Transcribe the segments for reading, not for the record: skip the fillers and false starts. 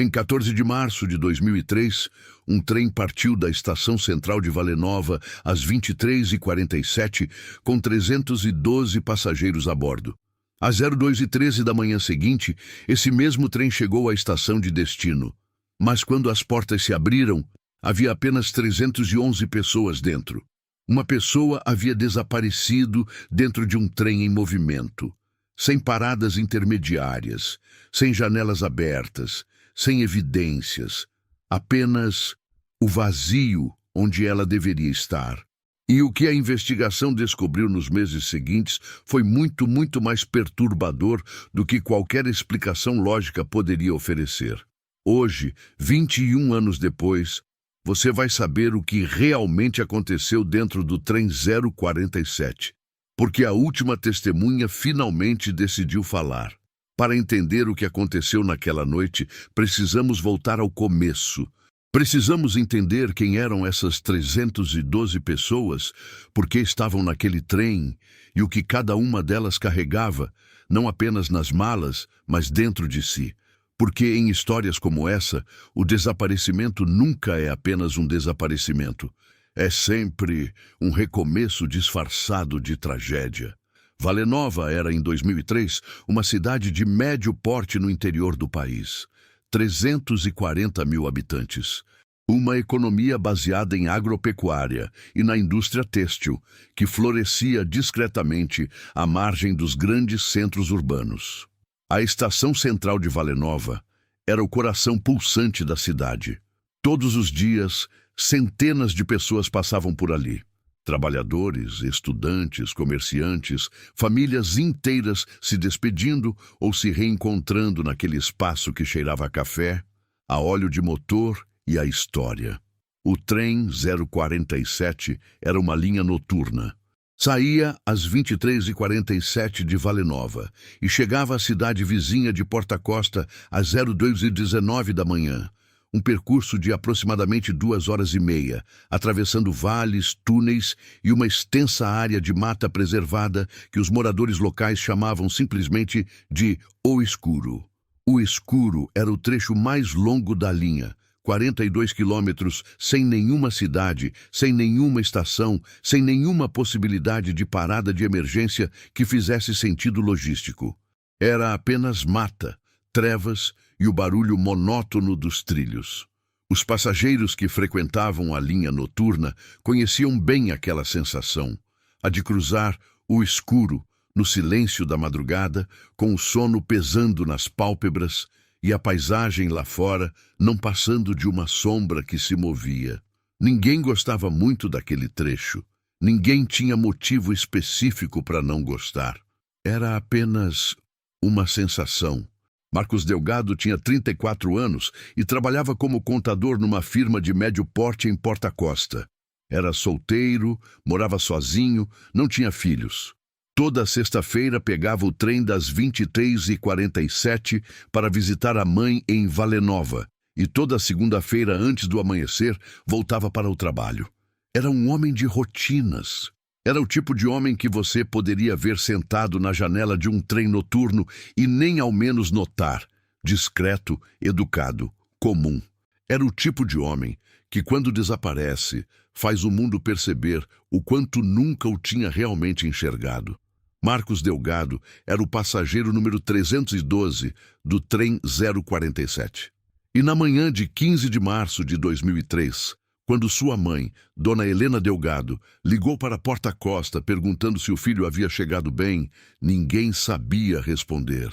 Em 14 de março de 2003, um trem partiu da estação central de Valenova às 23h47 com 312 passageiros a bordo. Às 02h13 da manhã seguinte, esse mesmo trem chegou à estação de destino. Mas quando as portas se abriram, havia apenas 311 pessoas dentro. Uma pessoa havia desaparecido dentro de um trem em movimento, sem paradas intermediárias, sem janelas abertas, sem evidências, apenas o vazio onde ela deveria estar. E o que a investigação descobriu nos meses seguintes foi muito mais perturbador do que qualquer explicação lógica poderia oferecer. Hoje, 21 anos depois, você vai saber o que realmente aconteceu dentro do trem 047, porque a última testemunha finalmente decidiu falar. Para entender o que aconteceu naquela noite, precisamos voltar ao começo. Precisamos entender quem eram essas 312 pessoas, por que estavam naquele trem e o que cada uma delas carregava, não apenas nas malas, mas dentro de si. Porque em histórias como essa, o desaparecimento nunca é apenas um desaparecimento. É sempre um recomeço disfarçado de tragédia. Valenova era, em 2003, uma cidade de médio porte no interior do país. 340 mil habitantes. Uma economia baseada em agropecuária e na indústria têxtil, que florescia discretamente à margem dos grandes centros urbanos. A estação central de Valenova era o coração pulsante da cidade. Todos os dias, centenas de pessoas passavam por ali. Trabalhadores, estudantes, comerciantes, famílias inteiras se despedindo ou se reencontrando naquele espaço que cheirava a café, a óleo de motor e a história. O trem 047 era uma linha noturna. Saía às 23h47 de Valenova e chegava à cidade vizinha de Porta Costa às 02h19 da manhã. Um percurso de aproximadamente 2h30, atravessando vales, túneis e uma extensa área de mata preservada que os moradores locais chamavam simplesmente de O Escuro. O Escuro era o trecho mais longo da linha, 42 quilômetros, sem nenhuma cidade, sem nenhuma estação, sem nenhuma possibilidade de parada de emergência que fizesse sentido logístico. Era apenas mata, trevas e o barulho monótono dos trilhos. Os passageiros que frequentavam a linha noturna conheciam bem aquela sensação, a de cruzar o escuro no silêncio da madrugada, com o sono pesando nas pálpebras e a paisagem lá fora não passando de uma sombra que se movia. Ninguém gostava muito daquele trecho. Ninguém tinha motivo específico para não gostar. Era apenas uma sensação. Marcos Delgado tinha 34 anos e trabalhava como contador numa firma de médio porte em Porta Costa. Era solteiro, morava sozinho, não tinha filhos. Toda sexta-feira pegava o trem das 23h47 para visitar a mãe em Valenova e toda segunda-feira antes do amanhecer voltava para o trabalho. Era um homem de rotinas. Era o tipo de homem que você poderia ver sentado na janela de um trem noturno e nem ao menos notar. Discreto, educado, comum. Era o tipo de homem que, quando desaparece, faz o mundo perceber o quanto nunca o tinha realmente enxergado. Marcos Delgado era o passageiro número 312 do trem 047. E na manhã de 15 de março de 2003, quando sua mãe, Dona Helena Delgado, ligou para Porta Costa perguntando se o filho havia chegado bem, ninguém sabia responder.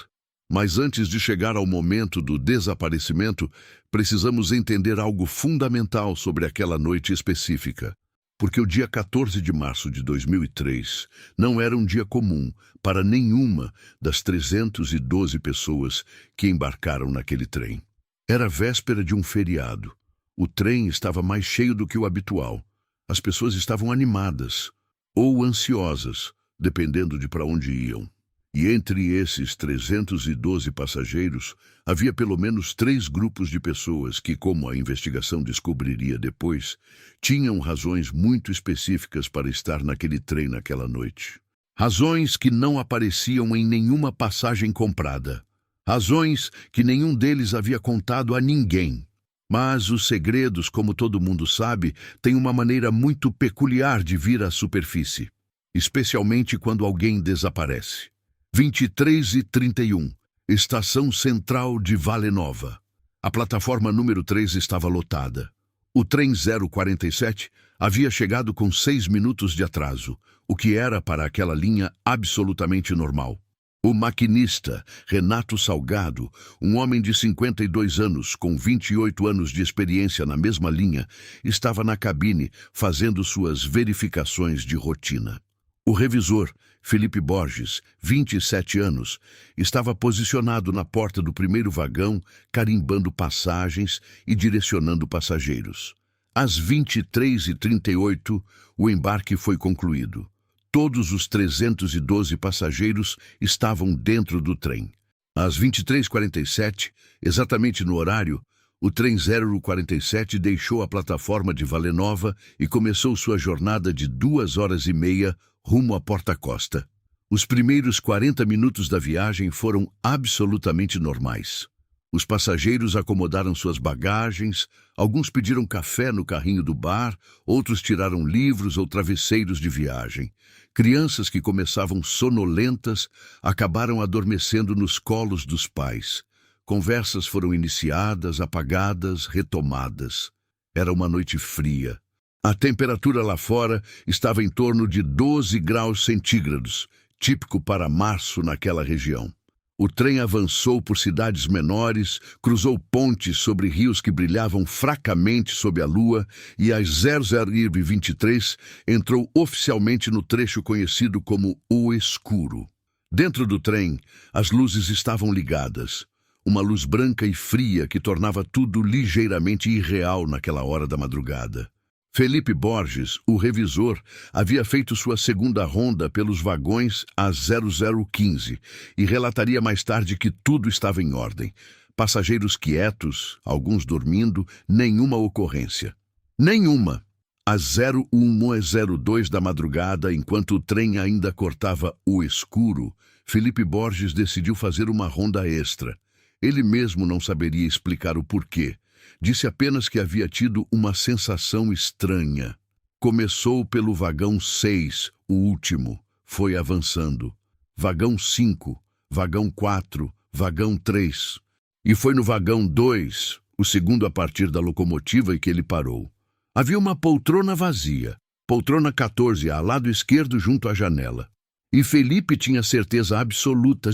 Mas antes de chegar ao momento do desaparecimento, precisamos entender algo fundamental sobre aquela noite específica. Porque o dia 14 de março de 2003 não era um dia comum para nenhuma das 312 pessoas que embarcaram naquele trem. Era véspera de um feriado. O trem estava mais cheio do que o habitual. As pessoas estavam animadas ou ansiosas, dependendo de para onde iam. E entre esses 312 passageiros, havia pelo menos 3 grupos de pessoas que, como a investigação descobriria depois, tinham razões muito específicas para estar naquele trem naquela noite. Razões que não apareciam em nenhuma passagem comprada. Razões que nenhum deles havia contado a ninguém. Mas os segredos, como todo mundo sabe, têm uma maneira muito peculiar de vir à superfície, especialmente quando alguém desaparece. 23h31, Estação Central de Vale Nova. A plataforma número 3 estava lotada. O trem 047 havia chegado com 6 minutos de atraso, o que era para aquela linha absolutamente normal. O maquinista, Renato Salgado, um homem de 52 anos, com 28 anos de experiência na mesma linha, estava na cabine fazendo suas verificações de rotina. O revisor, Felipe Borges, 27 anos, estava posicionado na porta do primeiro vagão, carimbando passagens e direcionando passageiros. Às 23h38, o embarque foi concluído. Todos os 312 passageiros estavam dentro do trem. Às 23h47, exatamente no horário, o trem 047 deixou a plataforma de Vale Nova e começou sua jornada de 2h30 rumo à Porta Costa. Os primeiros 40 minutos da viagem foram absolutamente normais. Os passageiros acomodaram suas bagagens, alguns pediram café no carrinho do bar, outros tiraram livros ou travesseiros de viagem. Crianças que começavam sonolentas acabaram adormecendo nos colos dos pais. Conversas foram iniciadas, apagadas, retomadas. Era uma noite fria. A temperatura lá fora estava em torno de 12 graus centígrados, típico para março naquela região. O trem avançou por cidades menores, cruzou pontes sobre rios que brilhavam fracamente sob a lua e às 00h23 entrou oficialmente no trecho conhecido como O Escuro. Dentro do trem, as luzes estavam ligadas. Uma luz branca e fria que tornava tudo ligeiramente irreal naquela hora da madrugada. Felipe Borges, o revisor, havia feito sua segunda ronda pelos vagões às 00h15 e relataria mais tarde que tudo estava em ordem. Passageiros quietos, alguns dormindo, nenhuma ocorrência. Nenhuma! Às 01h02 da madrugada, enquanto o trem ainda cortava o escuro, Felipe Borges decidiu fazer uma ronda extra. Ele mesmo não saberia explicar o porquê. Disse apenas que havia tido uma sensação estranha. Começou pelo vagão 6, o último. Foi avançando. Vagão 5, vagão 4, vagão 3. E foi no vagão 2, o segundo a partir da locomotiva, em que ele parou. Havia uma poltrona vazia. Poltrona 14A, lado esquerdo junto à janela. E Felipe tinha certeza absoluta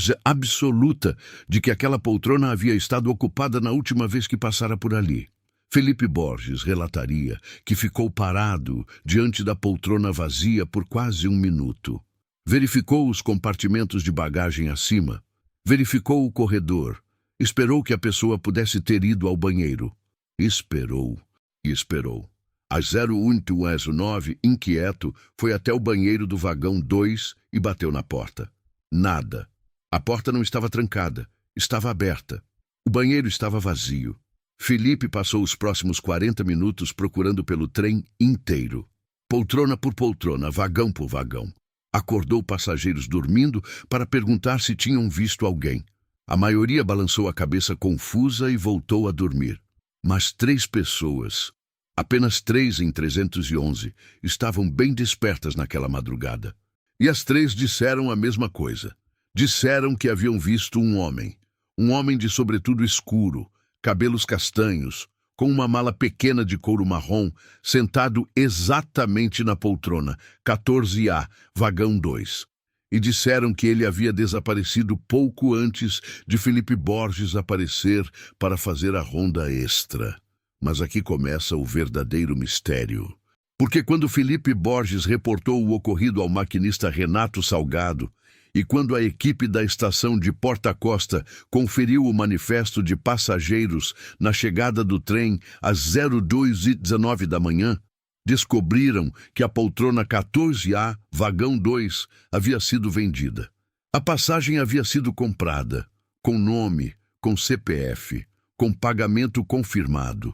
de que aquela poltrona havia estado ocupada na última vez que passara por ali. Felipe Borges relataria que ficou parado diante da poltrona vazia por quase 1 minuto. Verificou os compartimentos de bagagem acima. Verificou o corredor. Esperou que a pessoa pudesse ter ido ao banheiro. Esperou e esperou. Às 01h09, inquieto, foi até o banheiro do vagão 2 e bateu na porta. Nada. A porta não estava trancada, estava aberta. O banheiro estava vazio. Felipe passou os próximos 40 minutos procurando pelo trem inteiro. Poltrona por poltrona, vagão por vagão. Acordou passageiros dormindo para perguntar se tinham visto alguém. A maioria balançou a cabeça confusa e voltou a dormir. Mas 3 pessoas... Apenas 3 em 311 estavam bem despertas naquela madrugada. E as 3 disseram a mesma coisa. Disseram que haviam visto um homem de sobretudo escuro, cabelos castanhos, com uma mala pequena de couro marrom, sentado exatamente na poltrona, 14A, vagão 2. E disseram que ele havia desaparecido pouco antes de Felipe Borges aparecer para fazer a ronda extra. Mas aqui começa o verdadeiro mistério. Porque quando Felipe Borges reportou o ocorrido ao maquinista Renato Salgado e quando a equipe da estação de Porta Costa conferiu o manifesto de passageiros na chegada do trem às 02h19 da manhã, descobriram que a poltrona 14A, vagão 2, havia sido vendida. A passagem havia sido comprada, com nome, com CPF, com pagamento confirmado.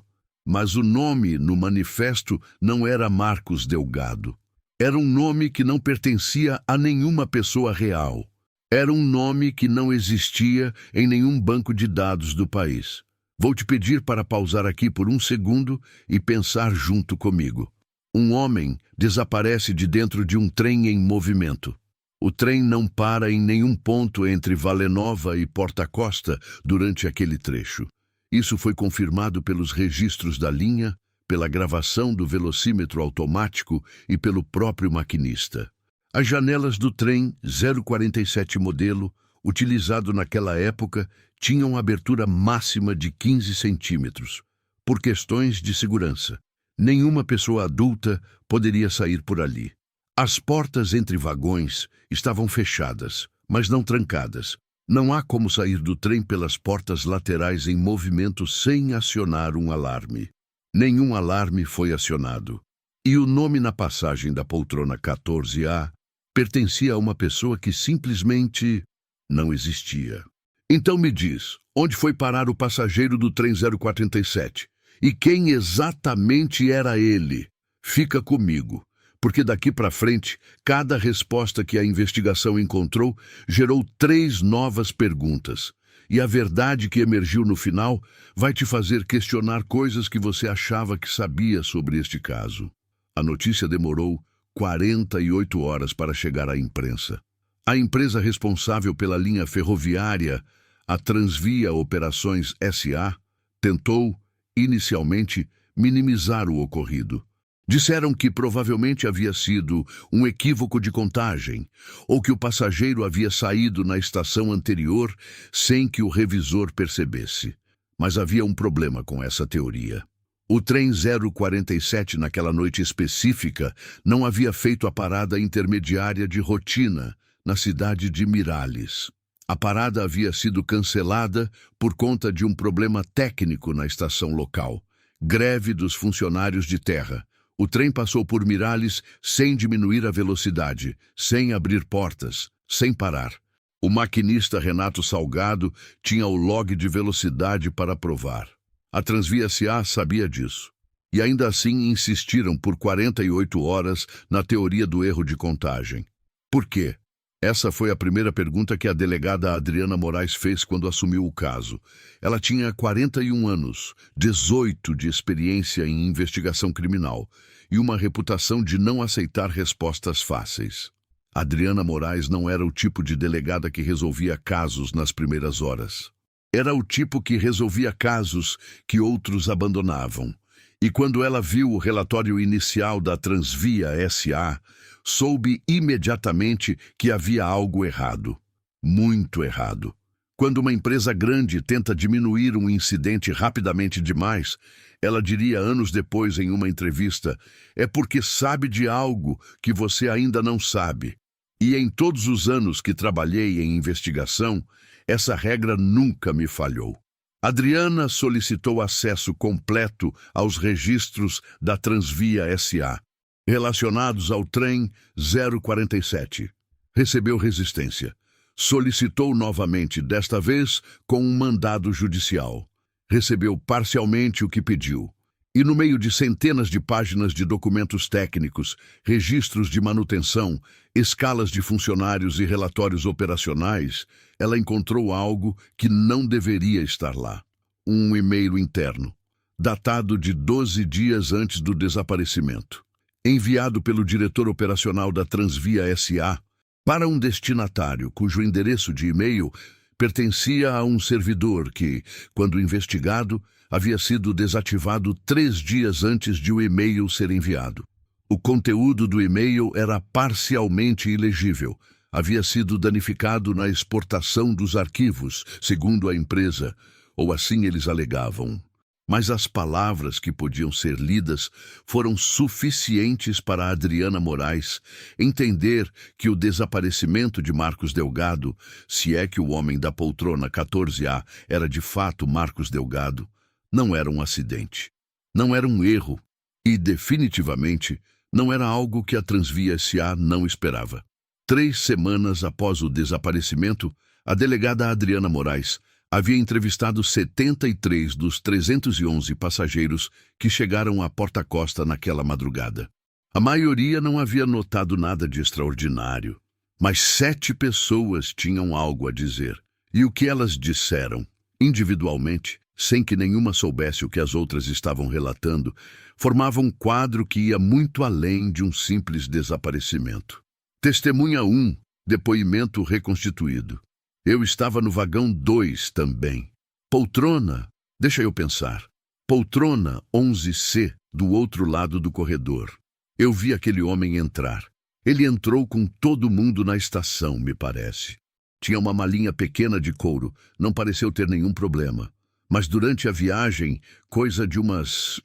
Mas o nome no manifesto não era Marcos Delgado. Era um nome que não pertencia a nenhuma pessoa real. Era um nome que não existia em nenhum banco de dados do país. Vou te pedir para pausar aqui por um segundo e pensar junto comigo. Um homem desaparece de dentro de um trem em movimento. O trem não para em nenhum ponto entre Valenova e Porta Costa durante aquele trecho. Isso foi confirmado pelos registros da linha, pela gravação do velocímetro automático e pelo próprio maquinista. As janelas do trem 047 modelo, utilizado naquela época, tinham abertura máxima de 15 centímetros, por questões de segurança. Nenhuma pessoa adulta poderia sair por ali. As portas entre vagões estavam fechadas, mas não trancadas. Não há como sair do trem pelas portas laterais em movimento sem acionar um alarme. Nenhum alarme foi acionado. E o nome na passagem da poltrona 14A pertencia a uma pessoa que simplesmente não existia. Então me diz, onde foi parar o passageiro do trem 047? E quem exatamente era ele? Fica comigo, porque daqui para frente, cada resposta que a investigação encontrou gerou 3 novas perguntas. E a verdade que emergiu no final vai te fazer questionar coisas que você achava que sabia sobre este caso. A notícia demorou 48 horas para chegar à imprensa. A empresa responsável pela linha ferroviária, a Transvia Operações S.A., tentou, inicialmente, minimizar o ocorrido. Disseram que provavelmente havia sido um equívoco de contagem, ou que o passageiro havia saído na estação anterior sem que o revisor percebesse. Mas havia um problema com essa teoria. O trem 047, naquela noite específica, não havia feito a parada intermediária de rotina na cidade de Mirales. A parada havia sido cancelada por conta de um problema técnico na estação local. Greve dos funcionários de terra. O trem passou por Mirales sem diminuir a velocidade, sem abrir portas, sem parar. O maquinista Renato Salgado tinha o log de velocidade para provar. A Transvia S.A. sabia disso. E ainda assim insistiram por 48 horas na teoria do erro de contagem. Por quê? Essa foi a primeira pergunta que a delegada Adriana Moraes fez quando assumiu o caso. Ela tinha 41 anos, 18 de experiência em investigação criminal e uma reputação de não aceitar respostas fáceis. Adriana Moraes não era o tipo de delegada que resolvia casos nas primeiras horas. Era o tipo que resolvia casos que outros abandonavam. E quando ela viu o relatório inicial da Transvia S.A., soube imediatamente que havia algo errado. Muito errado. Quando uma empresa grande tenta diminuir um incidente rapidamente demais, ela diria anos depois em uma entrevista, é porque sabe de algo que você ainda não sabe. E em todos os anos que trabalhei em investigação, essa regra nunca me falhou. Adriana solicitou acesso completo aos registros da Transvia S.A., relacionados ao trem 047. Recebeu resistência. Solicitou novamente, desta vez com um mandado judicial. Recebeu parcialmente o que pediu. E no meio de centenas de páginas de documentos técnicos, registros de manutenção, escalas de funcionários e relatórios operacionais, ela encontrou algo que não deveria estar lá. Um e-mail interno, datado de 12 dias antes do desaparecimento, enviado pelo diretor operacional da Transvia S.A. para um destinatário cujo endereço de e-mail pertencia a um servidor que, quando investigado, havia sido desativado 3 dias antes de o e-mail ser enviado. O conteúdo do e-mail era parcialmente ilegível. Havia sido danificado na exportação dos arquivos, segundo a empresa, ou assim eles alegavam. Mas as palavras que podiam ser lidas foram suficientes para Adriana Moraes entender que o desaparecimento de Marcos Delgado, se é que o homem da poltrona 14A era de fato Marcos Delgado, não era um acidente, não era um erro e, definitivamente, não era algo que a Transvia S.A. não esperava. 3 semanas após o desaparecimento, a delegada Adriana Moraes havia entrevistado 73 dos 311 passageiros que chegaram à Porta Costa naquela madrugada. A maioria não havia notado nada de extraordinário. Mas 7 pessoas tinham algo a dizer. E o que elas disseram, individualmente, sem que nenhuma soubesse o que as outras estavam relatando, formava um quadro que ia muito além de um simples desaparecimento. Testemunha 1, depoimento reconstituído. Eu estava no vagão 2 também. Poltrona, deixa eu pensar. Poltrona 11C, do outro lado do corredor. Eu vi aquele homem entrar. Ele entrou com todo mundo na estação, me parece. Tinha uma malinha pequena de couro, não pareceu ter nenhum problema. Mas durante a viagem, coisa de umas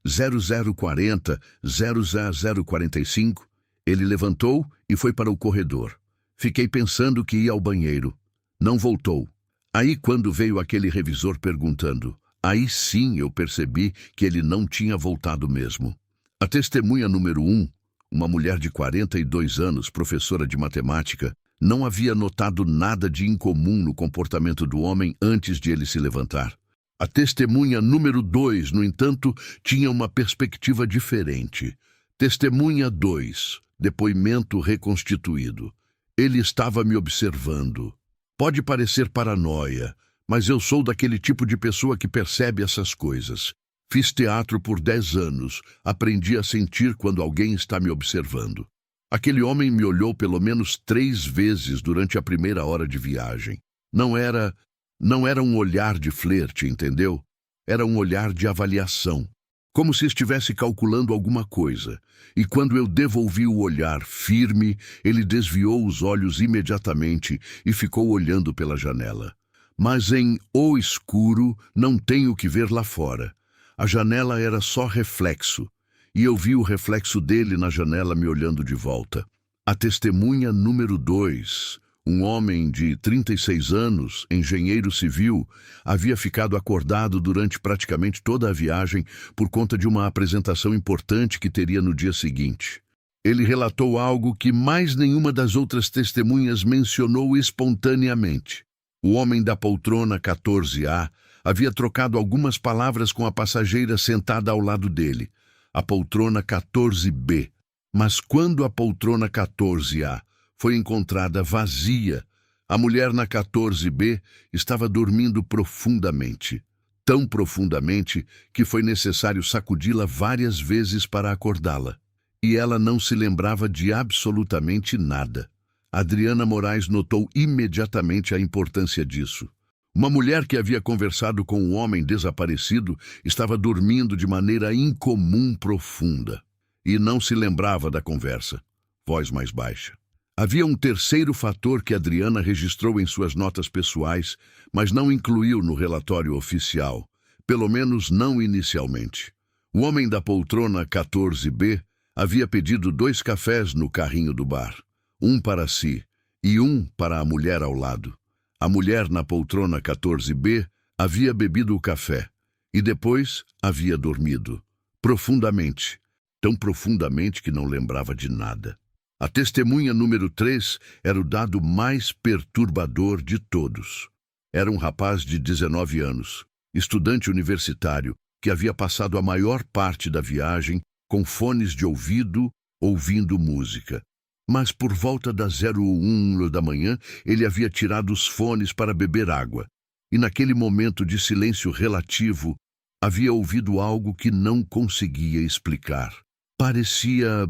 0040, 00045, ele levantou e foi para o corredor. Fiquei pensando que ia ao banheiro. Não voltou. Aí quando veio aquele revisor perguntando, aí sim eu percebi que ele não tinha voltado mesmo. A testemunha número 1, uma mulher de 42 anos, professora de matemática, não havia notado nada de incomum no comportamento do homem antes de ele se levantar. A testemunha número 2, no entanto, tinha uma perspectiva diferente. Testemunha 2, depoimento reconstituído. Ele estava me observando. Pode parecer paranoia, mas eu sou daquele tipo de pessoa que percebe essas coisas. Fiz teatro por 10 anos, aprendi a sentir quando alguém está me observando. Aquele homem me olhou pelo menos 3 vezes durante a primeira hora de viagem. Não era um olhar de flerte, entendeu? Era um olhar de avaliação. Como se estivesse calculando alguma coisa. E quando eu devolvi o olhar firme, ele desviou os olhos imediatamente e ficou olhando pela janela. Mas em O escuro não tem o que ver lá fora. A janela era só reflexo. E eu vi o reflexo dele na janela me olhando de volta. A testemunha número 2, um homem de 36 anos, engenheiro civil, havia ficado acordado durante praticamente toda a viagem por conta de uma apresentação importante que teria no dia seguinte. Ele relatou algo que mais nenhuma das outras testemunhas mencionou espontaneamente. O homem da poltrona 14A havia trocado algumas palavras com a passageira sentada ao lado dele, a poltrona 14B. Mas quando a poltrona 14A foi encontrada vazia, a mulher na 14B estava dormindo profundamente. Tão profundamente que foi necessário sacudi-la várias vezes para acordá-la. E ela não se lembrava de absolutamente nada. Adriana Moraes notou imediatamente a importância disso. Uma mulher que havia conversado com um homem desaparecido estava dormindo de maneira incomum profunda. E não se lembrava da conversa. Voz mais baixa. Havia um terceiro fator que Adriana registrou em suas notas pessoais, mas não incluiu no relatório oficial, pelo menos não inicialmente. O homem da poltrona 14B havia pedido 2 cafés no carrinho do bar, um para si e um para a mulher ao lado. A mulher na poltrona 14B havia bebido o café e depois havia dormido, profundamente, tão profundamente que não lembrava de nada. A testemunha número 3 era o dado mais perturbador de todos. Era um rapaz de 19 anos, estudante universitário, que havia passado a maior parte da viagem com fones de ouvido, ouvindo música. Mas por volta das 01 da manhã, ele havia tirado os fones para beber água. E naquele momento de silêncio relativo, havia ouvido algo que não conseguia explicar. Parecia...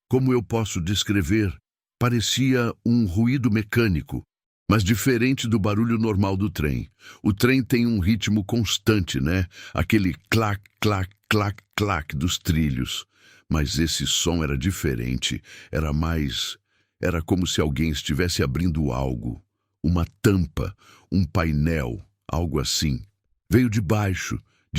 Como eu posso descrever? Parecia um ruído mecânico, mas diferente do barulho normal do trem. O trem tem um ritmo constante, né? Aquele clac, clac, clac, clac dos trilhos. Mas esse som era diferente, era como se alguém estivesse abrindo algo. Uma tampa, um painel, algo assim. Veio de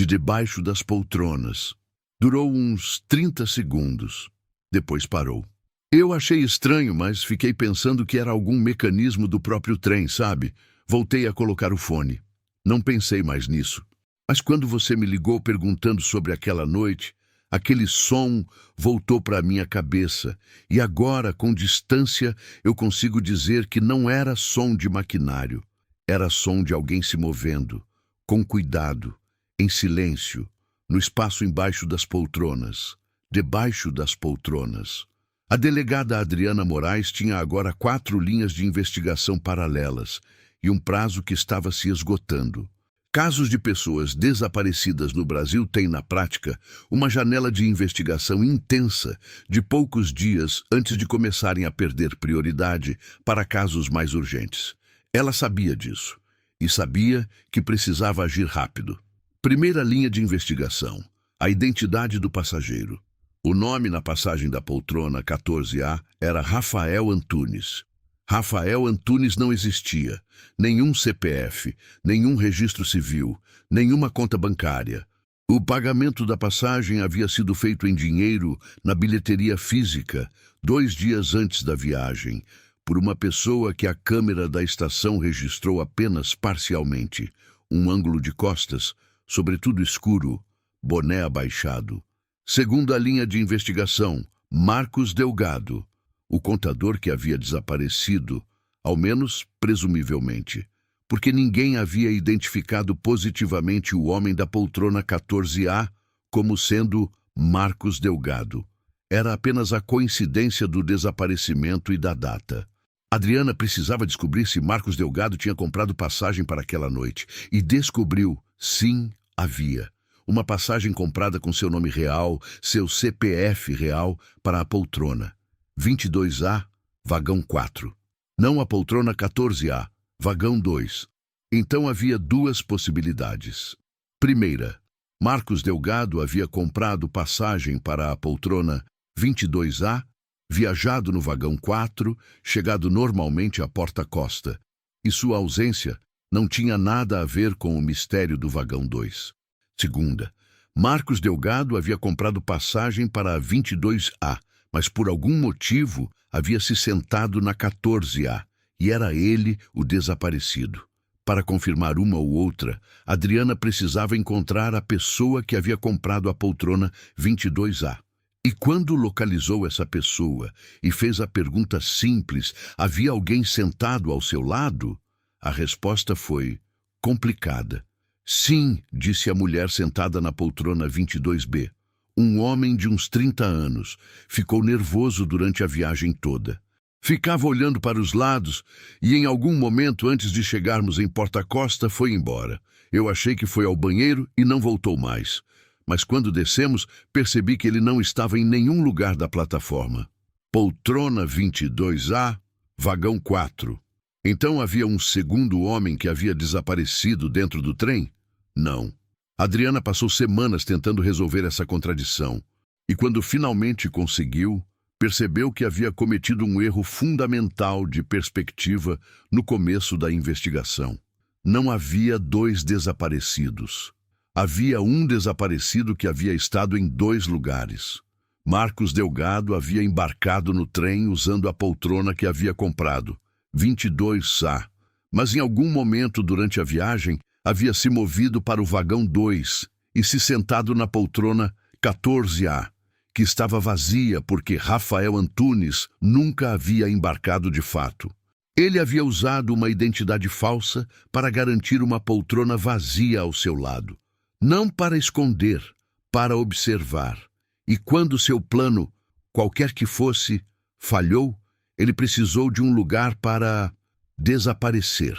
debaixo das poltronas. Durou uns 30 segundos. Depois parou. Eu achei estranho, mas fiquei pensando que era algum mecanismo do próprio trem, sabe? Voltei a colocar o fone. Não pensei mais nisso. Mas quando você me ligou perguntando sobre aquela noite, aquele som voltou para a minha cabeça. E agora, com distância, eu consigo dizer que não era som de maquinário. Era som de alguém se movendo, com cuidado, em silêncio, no espaço embaixo das poltronas. Debaixo das poltronas. A delegada Adriana Moraes tinha agora 4 linhas de investigação paralelas e um prazo que estava se esgotando. Casos de pessoas desaparecidas no Brasil têm, na prática, uma janela de investigação intensa de poucos dias antes de começarem a perder prioridade para casos mais urgentes. Ela sabia disso e sabia que precisava agir rápido. Primeira linha de investigação: a identidade do passageiro. O nome na passagem da poltrona 14A era Rafael Antunes. Rafael Antunes não existia. Nenhum CPF, nenhum registro civil, nenhuma conta bancária. O pagamento da passagem havia sido feito em dinheiro na bilheteria física 2 dias antes da viagem, por uma pessoa que a câmera da estação registrou apenas parcialmente. Um ângulo de costas, sobretudo escuro, boné abaixado. Segunda linha de investigação: Marcos Delgado, o contador que havia desaparecido, ao menos presumivelmente, porque ninguém havia identificado positivamente o homem da poltrona 14A como sendo Marcos Delgado. Era apenas a coincidência do desaparecimento e da data. Adriana precisava descobrir se Marcos Delgado tinha comprado passagem para aquela noite, e descobriu: sim, havia. Uma passagem comprada com seu nome real, seu CPF real, para a poltrona 22A, vagão 4. Não a poltrona 14A, vagão 2. Então havia 2 possibilidades. Primeira, Marcos Delgado havia comprado passagem para a poltrona 22A, viajado no vagão 4, chegado normalmente à porta-costa, e sua ausência não tinha nada a ver com o mistério do vagão 2. Segunda, Marcos Delgado havia comprado passagem para a 22A, mas por algum motivo havia se sentado na 14A, e era ele o desaparecido. Para confirmar uma ou outra, Adriana precisava encontrar a pessoa que havia comprado a poltrona 22A. E quando localizou essa pessoa e fez a pergunta simples: havia alguém sentado ao seu lado? A resposta foi complicada. Sim, disse a mulher sentada na poltrona 22B. Um homem de uns 30 anos. Ficou nervoso durante a viagem toda. Ficava olhando para os lados e em algum momento antes de chegarmos em Porta Costa foi embora. Eu achei que foi ao banheiro e não voltou mais. Mas quando descemos, percebi que ele não estava em nenhum lugar da plataforma. Poltrona 22A, vagão 4. Então havia um segundo homem que havia desaparecido dentro do trem? Não. Adriana passou semanas tentando resolver essa contradição. E quando finalmente conseguiu, percebeu que havia cometido um erro fundamental de perspectiva no começo da investigação. Não havia 2 desaparecidos. Havia um desaparecido que havia estado em 2 lugares. Marcos Delgado havia embarcado no trem usando a poltrona que havia comprado, 22A, mas em algum momento durante a viagem havia se movido para o vagão 2 e se sentado na poltrona 14A, que estava vazia porque Rafael Antunes nunca havia embarcado de fato. Ele havia usado uma identidade falsa para garantir uma poltrona vazia ao seu lado. Não para esconder, para observar. E quando seu plano, qualquer que fosse, falhou, ele precisou de um lugar para desaparecer.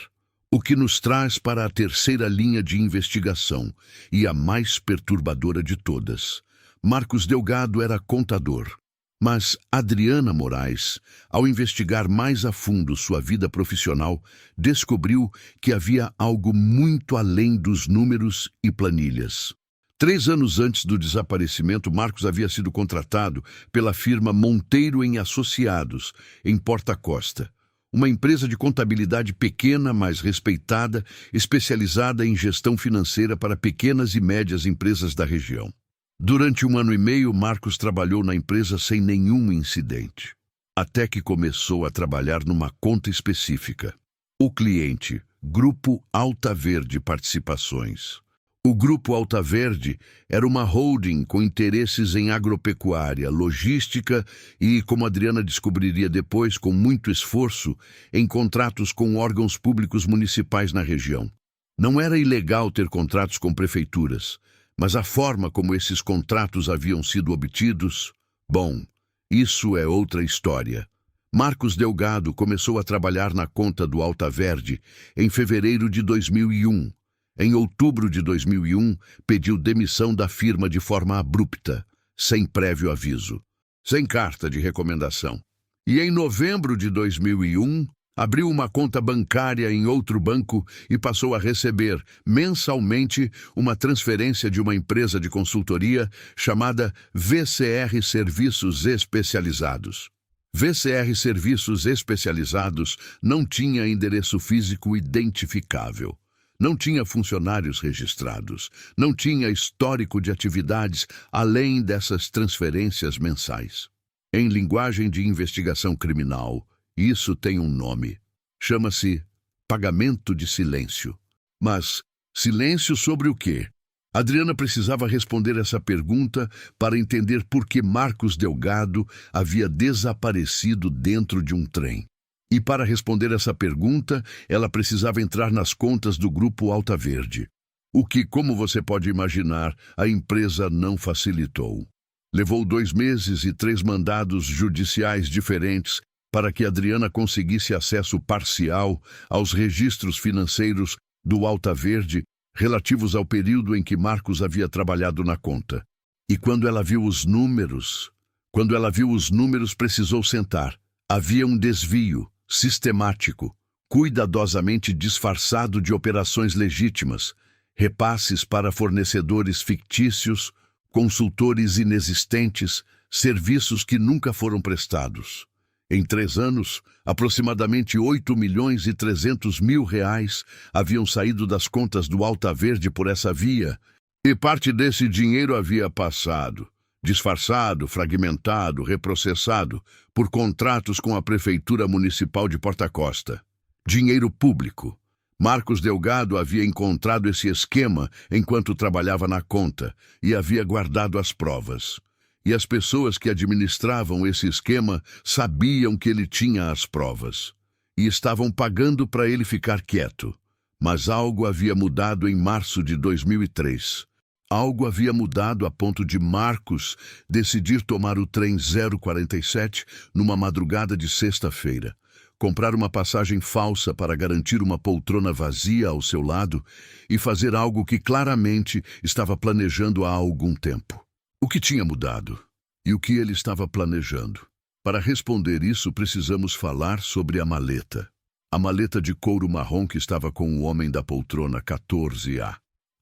O que nos traz para a terceira linha de investigação, e a mais perturbadora de todas. Marcos Delgado era contador, mas Adriana Moraes, ao investigar mais a fundo sua vida profissional, descobriu que havia algo muito além dos números e planilhas. 3 anos antes do desaparecimento, Marcos havia sido contratado pela firma Monteiro em Associados, em Porta Costa, uma empresa de contabilidade pequena, mas respeitada, especializada em gestão financeira para pequenas e médias empresas da região. Durante 1 ano e meio, Marcos trabalhou na empresa sem nenhum incidente, até que começou a trabalhar numa conta específica. O cliente, Grupo Alta Verde Participações. O Grupo Alta Verde era uma holding com interesses em agropecuária, logística e, como Adriana descobriria depois, com muito esforço, em contratos com órgãos públicos municipais na região. Não era ilegal ter contratos com prefeituras, mas a forma como esses contratos haviam sido obtidos, bom, Isso é outra história. Marcos Delgado começou a trabalhar na conta do Alta Verde em fevereiro de 2001. Em outubro de 2001, pediu demissão da firma de forma abrupta, sem prévio aviso, sem carta de recomendação. E em novembro de 2001, abriu uma conta bancária em outro banco e passou a receber, mensalmente, uma transferência de uma empresa de consultoria chamada VCR Serviços Especializados. VCR Serviços Especializados não tinha endereço físico identificável. Não tinha funcionários registrados, não tinha histórico de atividades além dessas transferências mensais. Em linguagem de investigação criminal, isso tem um nome. Chama-se pagamento de silêncio. Mas silêncio sobre o quê? Adriana precisava responder essa pergunta para entender por que Marcos Delgado havia desaparecido dentro de um trem. E para responder essa pergunta, ela precisava entrar nas contas do Grupo Alta Verde. O que, como você pode imaginar, a empresa não facilitou. Levou 2 meses e 3 mandados judiciais diferentes para que Adriana conseguisse acesso parcial aos registros financeiros do Alta Verde relativos ao período em que Marcos havia trabalhado na conta. E quando ela viu os números, precisou sentar. Havia um desvio sistemático, cuidadosamente disfarçado de operações legítimas, repasses para fornecedores fictícios, consultores inexistentes, serviços que nunca foram prestados. Em 3 anos, aproximadamente 8.300.000 reais haviam saído das contas do Alta Verde por essa via, e parte desse dinheiro havia passado, disfarçado, fragmentado, reprocessado, por contratos com a Prefeitura Municipal de Porta Costa. Dinheiro público. Marcos Delgado havia encontrado esse esquema enquanto trabalhava na conta e havia guardado as provas. E as pessoas que administravam esse esquema sabiam que ele tinha as provas. E estavam pagando para ele ficar quieto. Mas algo havia mudado em março de 2003. Algo havia mudado a ponto de Marcos decidir tomar o trem 047 numa madrugada de sexta-feira, comprar uma passagem falsa para garantir uma poltrona vazia ao seu lado e fazer algo que claramente estava planejando há algum tempo. O que tinha mudado? E o que ele estava planejando? Para responder isso, precisamos falar sobre a maleta. A maleta de couro marrom que estava com o homem da poltrona 14A.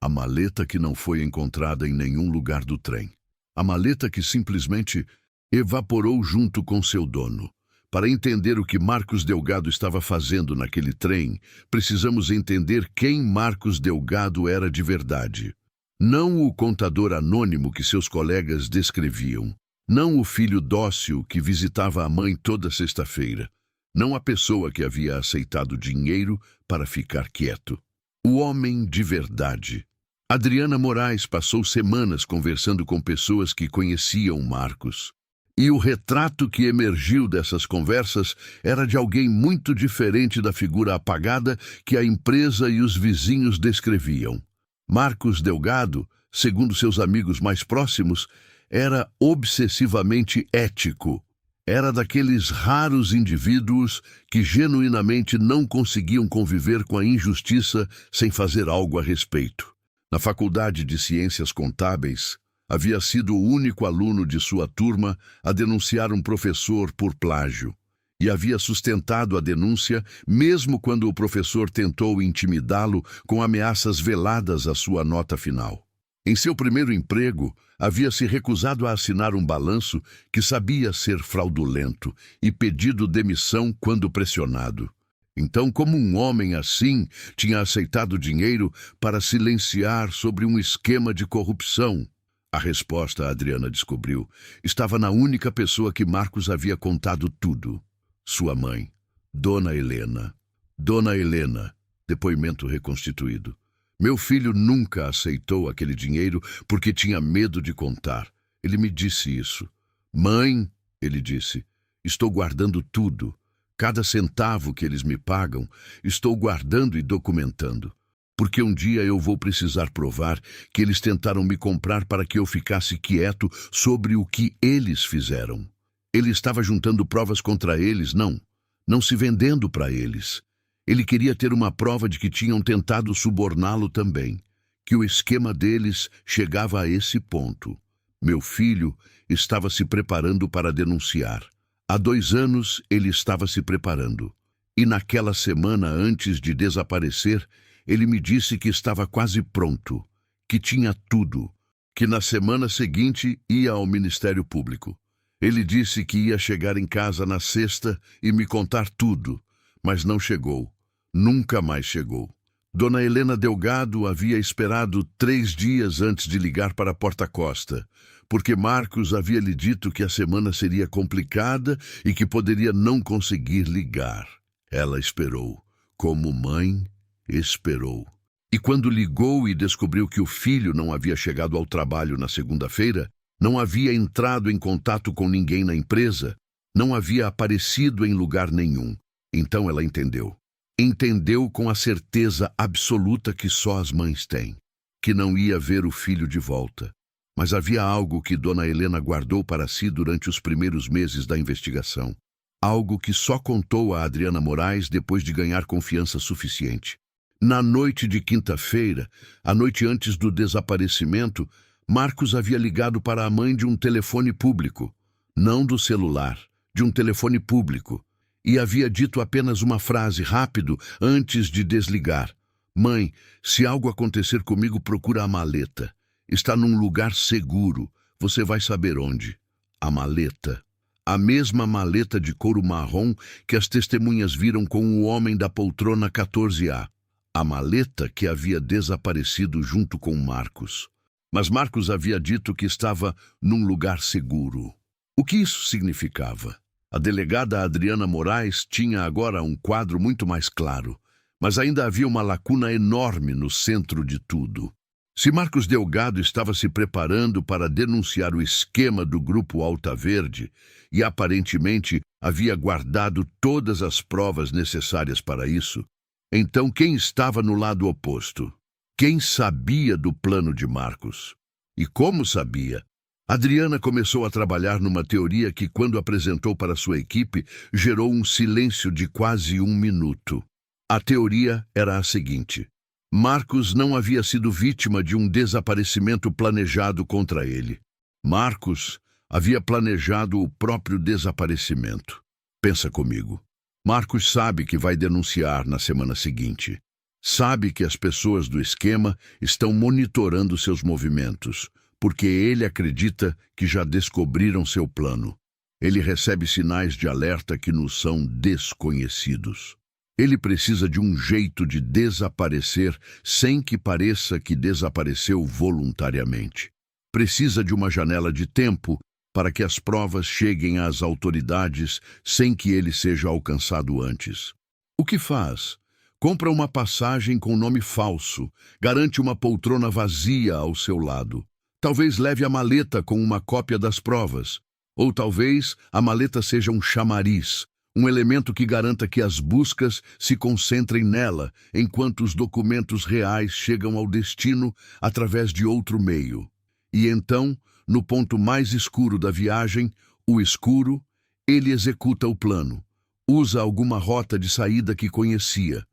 A maleta que não foi encontrada em nenhum lugar do trem. A maleta que simplesmente evaporou junto com seu dono. Para entender o que Marcos Delgado estava fazendo naquele trem, precisamos entender quem Marcos Delgado era de verdade. Não o contador anônimo que seus colegas descreviam. Não o filho dócil que visitava a mãe toda sexta-feira. Não a pessoa que havia aceitado dinheiro para ficar quieto. O homem de verdade. Adriana Moraes passou semanas conversando com pessoas que conheciam Marcos. E o retrato que emergiu dessas conversas era de alguém muito diferente da figura apagada que a empresa e os vizinhos descreviam. Marcos Delgado, segundo seus amigos mais próximos, era obsessivamente ético. Era daqueles raros indivíduos que genuinamente não conseguiam conviver com a injustiça sem fazer algo a respeito. Na Faculdade de Ciências Contábeis, havia sido o único aluno de sua turma a denunciar um professor por plágio. E havia sustentado a denúncia mesmo quando o professor tentou intimidá-lo com ameaças veladas à sua nota final. Em seu primeiro emprego, havia se recusado a assinar um balanço que sabia ser fraudulento e pedido demissão quando pressionado. Então, como um homem assim tinha aceitado dinheiro para silenciar sobre um esquema de corrupção? A resposta, Adriana descobriu, estava na única pessoa que Marcos havia contado tudo. Sua mãe, Dona Helena. Dona Helena, depoimento reconstituído. Meu filho nunca aceitou aquele dinheiro porque tinha medo de contar. Ele me disse isso. Mãe, ele disse, estou guardando tudo. Cada centavo que eles me pagam, estou guardando e documentando. Porque um dia eu vou precisar provar que eles tentaram me comprar para que eu ficasse quieto sobre o que eles fizeram. Ele estava juntando provas contra eles, não se vendendo para eles. Ele queria ter uma prova de que tinham tentado suborná-lo também, que o esquema deles chegava a esse ponto. Meu filho estava se preparando para denunciar. Há 2 anos ele estava se preparando. E naquela semana antes de desaparecer, ele me disse que estava quase pronto, que tinha tudo, que na semana seguinte ia ao Ministério Público. Ele disse que ia chegar em casa na sexta e me contar tudo, mas não chegou. Nunca mais chegou. Dona Helena Delgado havia esperado 3 dias antes de ligar para a Porta Costa, porque Marcos havia lhe dito que a semana seria complicada e que poderia não conseguir ligar. Ela esperou. Como mãe, esperou. E quando ligou e descobriu que o filho não havia chegado ao trabalho na segunda-feira, não havia entrado em contato com ninguém na empresa, não havia aparecido em lugar nenhum, então ela entendeu. Entendeu com a certeza absoluta que só as mães têm, que não ia ver o filho de volta. Mas havia algo que Dona Helena guardou para si durante os primeiros meses da investigação. Algo que só contou a Adriana Moraes depois de ganhar confiança suficiente. Na noite de quinta-feira, a noite antes do desaparecimento, Marcos havia ligado para a mãe de um telefone público, não do celular, de um telefone público, e havia dito apenas uma frase rápido antes de desligar. Mãe, se algo acontecer comigo, procura a maleta. Está num lugar seguro, você vai saber onde. A maleta. A mesma maleta de couro marrom que as testemunhas viram com o homem da poltrona 14A. A maleta que havia desaparecido junto com Marcos. Mas Marcos havia dito que estava num lugar seguro. O que isso significava? A delegada Adriana Moraes tinha agora um quadro muito mais claro, mas ainda havia uma lacuna enorme no centro de tudo. Se Marcos Delgado estava se preparando para denunciar o esquema do Grupo Alta Verde e aparentemente havia guardado todas as provas necessárias para isso, então quem estava no lado oposto? Quem sabia do plano de Marcos? E como sabia? Adriana começou a trabalhar numa teoria que, quando apresentou para sua equipe, gerou um silêncio de quase 1 minuto. A teoria era a seguinte: Marcos não havia sido vítima de um desaparecimento planejado contra ele. Marcos havia planejado o próprio desaparecimento. Pensa comigo. Marcos sabe que vai denunciar na semana seguinte. Sabe que as pessoas do esquema estão monitorando seus movimentos, porque ele acredita que já descobriram seu plano. Ele recebe sinais de alerta que nos são desconhecidos. Ele precisa de um jeito de desaparecer sem que pareça que desapareceu voluntariamente. Precisa de uma janela de tempo para que as provas cheguem às autoridades sem que ele seja alcançado antes. O que faz? Compra uma passagem com nome falso, garante uma poltrona vazia ao seu lado. Talvez leve a maleta com uma cópia das provas. Ou talvez a maleta seja um chamariz, um elemento que garanta que as buscas se concentrem nela, enquanto os documentos reais chegam ao destino através de outro meio. E então, no ponto mais escuro da viagem, o escuro, ele executa o plano. Usa alguma rota de saída que conhecia.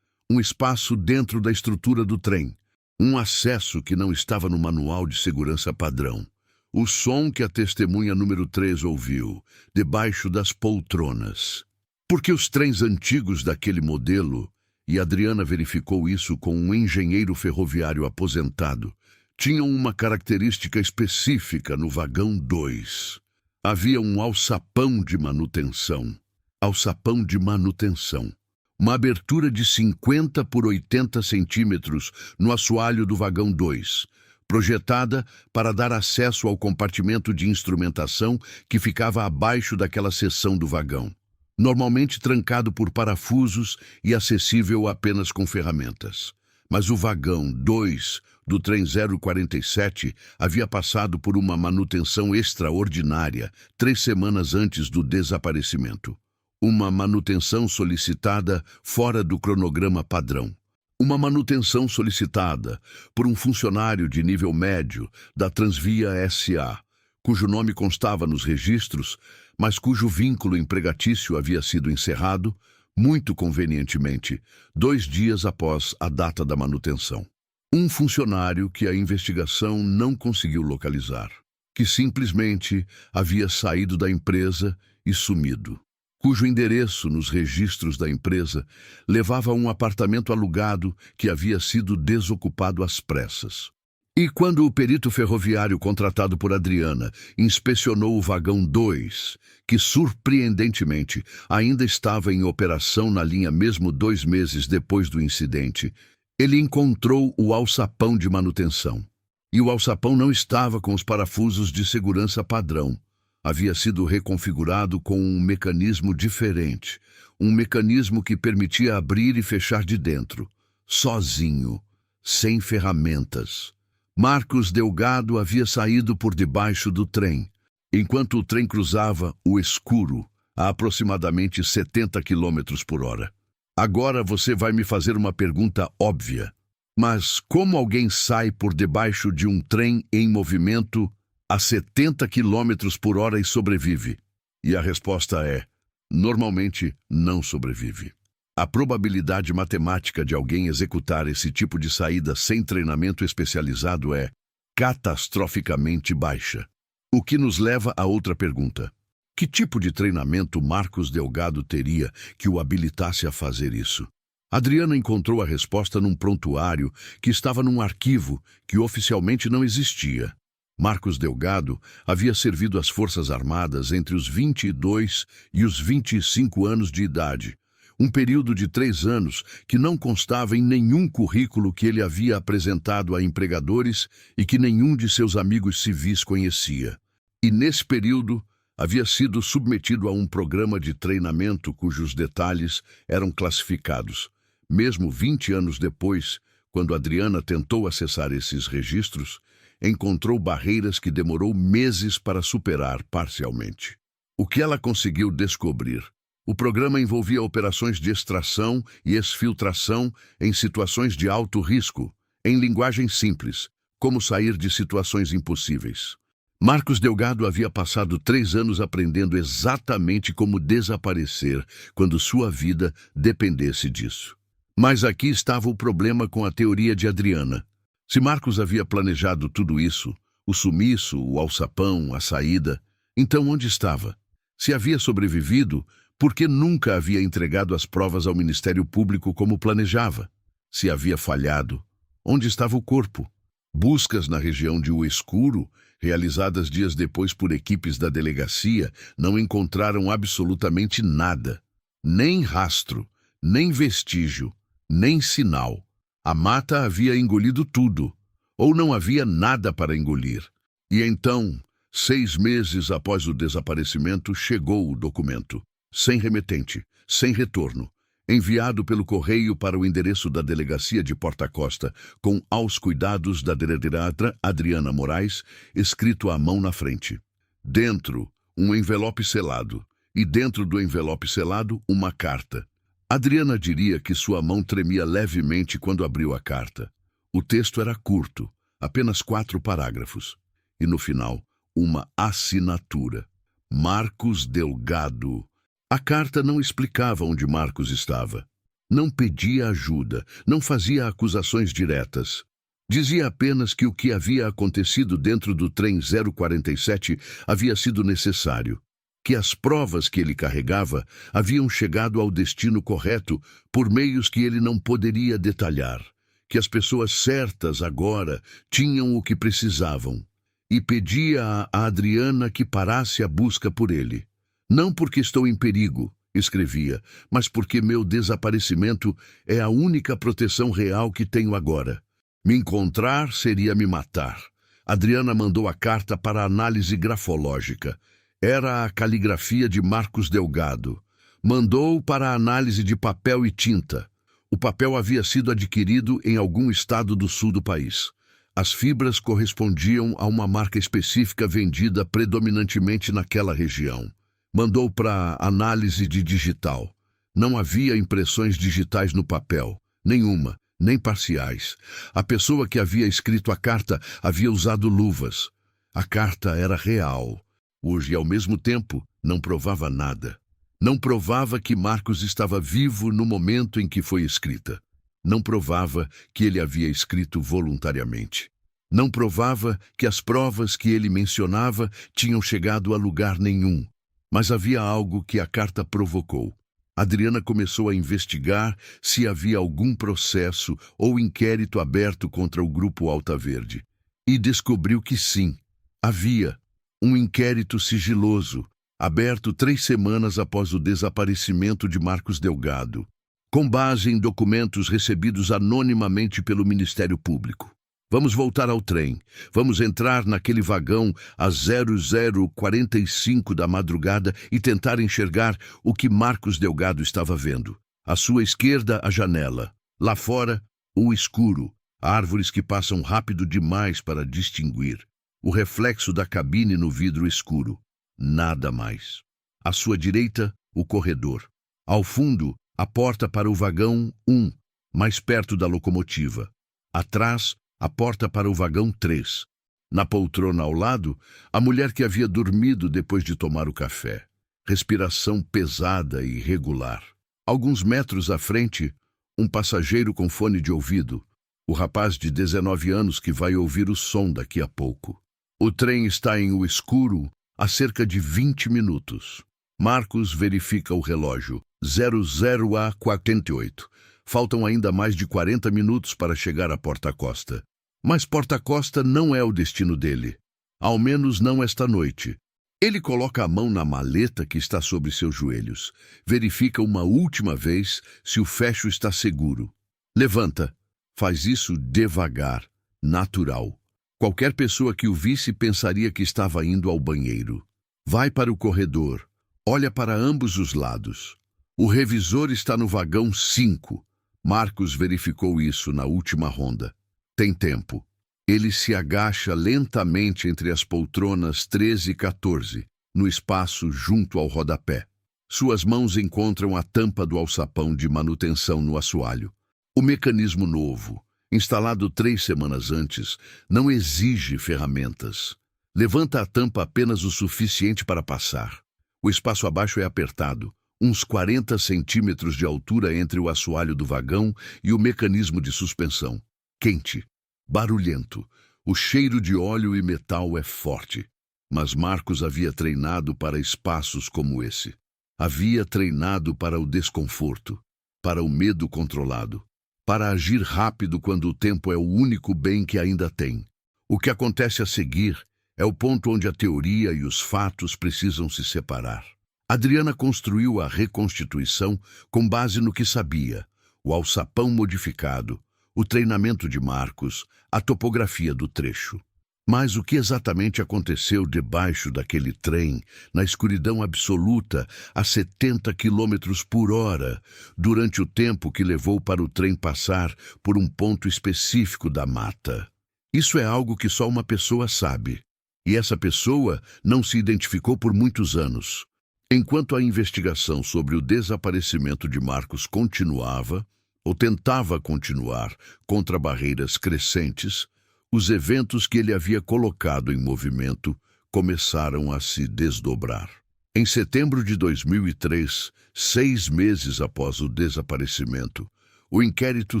Um espaço dentro da estrutura do trem. Um acesso que não estava no manual de segurança padrão. O som que a testemunha número 3 ouviu, debaixo das poltronas. Porque os trens antigos daquele modelo, e Adriana verificou isso com um engenheiro ferroviário aposentado, tinham uma característica específica no vagão 2. Havia um alçapão de manutenção. Alçapão de manutenção. Uma abertura de 50 por 80 centímetros no assoalho do vagão 2, projetada para dar acesso ao compartimento de instrumentação que ficava abaixo daquela seção do vagão, normalmente trancado por parafusos e acessível apenas com ferramentas. Mas o vagão 2 do trem 047 havia passado por uma manutenção extraordinária 3 semanas antes do desaparecimento. Uma manutenção solicitada fora do cronograma padrão. Uma manutenção solicitada por um funcionário de nível médio da Transvia SA, cujo nome constava nos registros, mas cujo vínculo empregatício havia sido encerrado, muito convenientemente, 2 dias após a data da manutenção. Um funcionário que a investigação não conseguiu localizar, que simplesmente havia saído da empresa e sumido, cujo endereço nos registros da empresa levava a um apartamento alugado que havia sido desocupado às pressas. E quando o perito ferroviário contratado por Adriana inspecionou o vagão 2, que surpreendentemente ainda estava em operação na linha mesmo 2 meses depois do incidente, ele encontrou o alçapão de manutenção. E o alçapão não estava com os parafusos de segurança padrão. Havia sido reconfigurado com um mecanismo diferente, um mecanismo que permitia abrir e fechar de dentro, sozinho, sem ferramentas. Marcos Delgado havia saído por debaixo do trem, enquanto o trem cruzava o escuro a aproximadamente 70 km por hora. Agora você vai me fazer uma pergunta óbvia. Mas como alguém sai por debaixo de um trem em movimento a 70 km por hora e sobrevive? E a resposta é: normalmente não sobrevive. A probabilidade matemática de alguém executar esse tipo de saída sem treinamento especializado é catastroficamente baixa. O que nos leva a outra pergunta. Que tipo de treinamento Marcos Delgado teria que o habilitasse a fazer isso? Adriana encontrou a resposta num prontuário que estava num arquivo que oficialmente não existia. Marcos Delgado havia servido às Forças Armadas entre os 22 e os 25 anos de idade, um período de 3 anos que não constava em nenhum currículo que ele havia apresentado a empregadores e que nenhum de seus amigos civis conhecia. E nesse período havia sido submetido a um programa de treinamento cujos detalhes eram classificados. Mesmo 20 anos depois, quando Adriana tentou acessar esses registros, encontrou barreiras que demorou meses para superar parcialmente. O que ela conseguiu descobrir? O programa envolvia operações de extração e exfiltração em situações de alto risco, em linguagem simples, como sair de situações impossíveis. Marcos Delgado havia passado 3 anos aprendendo exatamente como desaparecer quando sua vida dependesse disso. Mas aqui estava o problema com a teoria de Adriana. Se Marcos havia planejado tudo isso, o sumiço, o alçapão, a saída, então onde estava? Se havia sobrevivido, por que nunca havia entregado as provas ao Ministério Público como planejava? Se havia falhado, onde estava o corpo? Buscas na região de O Escuro, realizadas dias depois por equipes da delegacia, não encontraram absolutamente nada. Nem rastro, nem vestígio, nem sinal. A mata havia engolido tudo, ou não havia nada para engolir. E então, 6 meses após o desaparecimento, chegou o documento, sem remetente, sem retorno, enviado pelo correio para o endereço da delegacia de Porta Costa, com aos cuidados da delegada Adriana Moraes, escrito à mão na frente. Dentro, um envelope selado, e dentro do envelope selado, uma carta. Adriana diria que sua mão tremia levemente quando abriu a carta. O texto era curto, apenas 4 parágrafos. E no final, uma assinatura. Marcos Delgado. A carta não explicava onde Marcos estava. Não pedia ajuda, não fazia acusações diretas. Dizia apenas que o que havia acontecido dentro do trem 047 havia sido necessário, que as provas que ele carregava haviam chegado ao destino correto por meios que ele não poderia detalhar, que as pessoas certas agora tinham o que precisavam, e pedia a Adriana que parasse a busca por ele. Não porque estou em perigo, escrevia, mas porque meu desaparecimento é a única proteção real que tenho agora. Me encontrar seria me matar. Adriana mandou a carta para análise grafológica. Era a caligrafia de Marcos Delgado. Mandou para a análise de papel e tinta. O papel havia sido adquirido em algum estado do sul do país. As fibras correspondiam a uma marca específica vendida predominantemente naquela região. Mandou para análise de digital. Não havia impressões digitais no papel, nenhuma, nem parciais. A pessoa que havia escrito a carta havia usado luvas. A carta era real. Hoje, ao mesmo tempo, não provava nada. Não provava que Marcos estava vivo no momento em que foi escrita. Não provava que ele havia escrito voluntariamente. Não provava que as provas que ele mencionava tinham chegado a lugar nenhum. Mas havia algo que a carta provocou. Adriana começou a investigar se havia algum processo ou inquérito aberto contra o Grupo Alta Verde. E descobriu que sim, havia um inquérito sigiloso, aberto 3 semanas após o desaparecimento de Marcos Delgado, com base em documentos recebidos anonimamente pelo Ministério Público. Vamos voltar ao trem. Vamos entrar naquele vagão às 00:45 da madrugada e tentar enxergar o que Marcos Delgado estava vendo. À sua esquerda, a janela. Lá fora, o escuro. Árvores que passam rápido demais para distinguir. O reflexo da cabine no vidro escuro. Nada mais. À sua direita, o corredor. Ao fundo, a porta para o vagão 1, mais perto da locomotiva. Atrás, a porta para o vagão 3. Na poltrona ao lado, a mulher que havia dormido depois de tomar o café. Respiração pesada e irregular. Alguns metros à frente, um passageiro com fone de ouvido. O rapaz de 19 anos que vai ouvir o som daqui a pouco. O trem está em o escuro há cerca de 20 minutos. Marcos verifica o relógio. 00:48. Faltam ainda mais de 40 minutos para chegar a Porta Costa. Mas Porta Costa não é o destino dele. Ao menos não esta noite. Ele coloca a mão na maleta que está sobre seus joelhos. Verifica uma última vez se o fecho está seguro. Levanta. Faz isso devagar, natural. Qualquer pessoa que o visse pensaria que estava indo ao banheiro. Vai para o corredor. Olha para ambos os lados. O revisor está no vagão 5. Marcos verificou isso na última ronda. Tem tempo. Ele se agacha lentamente entre as poltronas 13 e 14, no espaço junto ao rodapé. Suas mãos encontram a tampa do alçapão de manutenção no assoalho. O mecanismo novo, instalado 3 semanas antes, não exige ferramentas. Levanta a tampa apenas o suficiente para passar. O espaço abaixo é apertado, uns 40 centímetros de altura entre o assoalho do vagão e o mecanismo de suspensão. Quente, barulhento, o cheiro de óleo e metal é forte. Mas Marcos havia treinado para espaços como esse. Havia treinado para o desconforto, para o medo controlado, para agir rápido quando o tempo é o único bem que ainda tem. O que acontece a seguir é o ponto onde a teoria e os fatos precisam se separar. Adriana construiu a reconstituição com base no que sabia, o alçapão modificado, o treinamento de Marcos, a topografia do trecho. Mas o que exatamente aconteceu debaixo daquele trem, na escuridão absoluta, a 70 km/h, durante o tempo que levou para o trem passar por um ponto específico da mata? Isso é algo que só uma pessoa sabe. E essa pessoa não se identificou por muitos anos. Enquanto a investigação sobre o desaparecimento de Marcos continuava, ou tentava continuar, contra barreiras crescentes, os eventos que ele havia colocado em movimento começaram a se desdobrar. Em setembro de 2003, 6 meses após o desaparecimento, o inquérito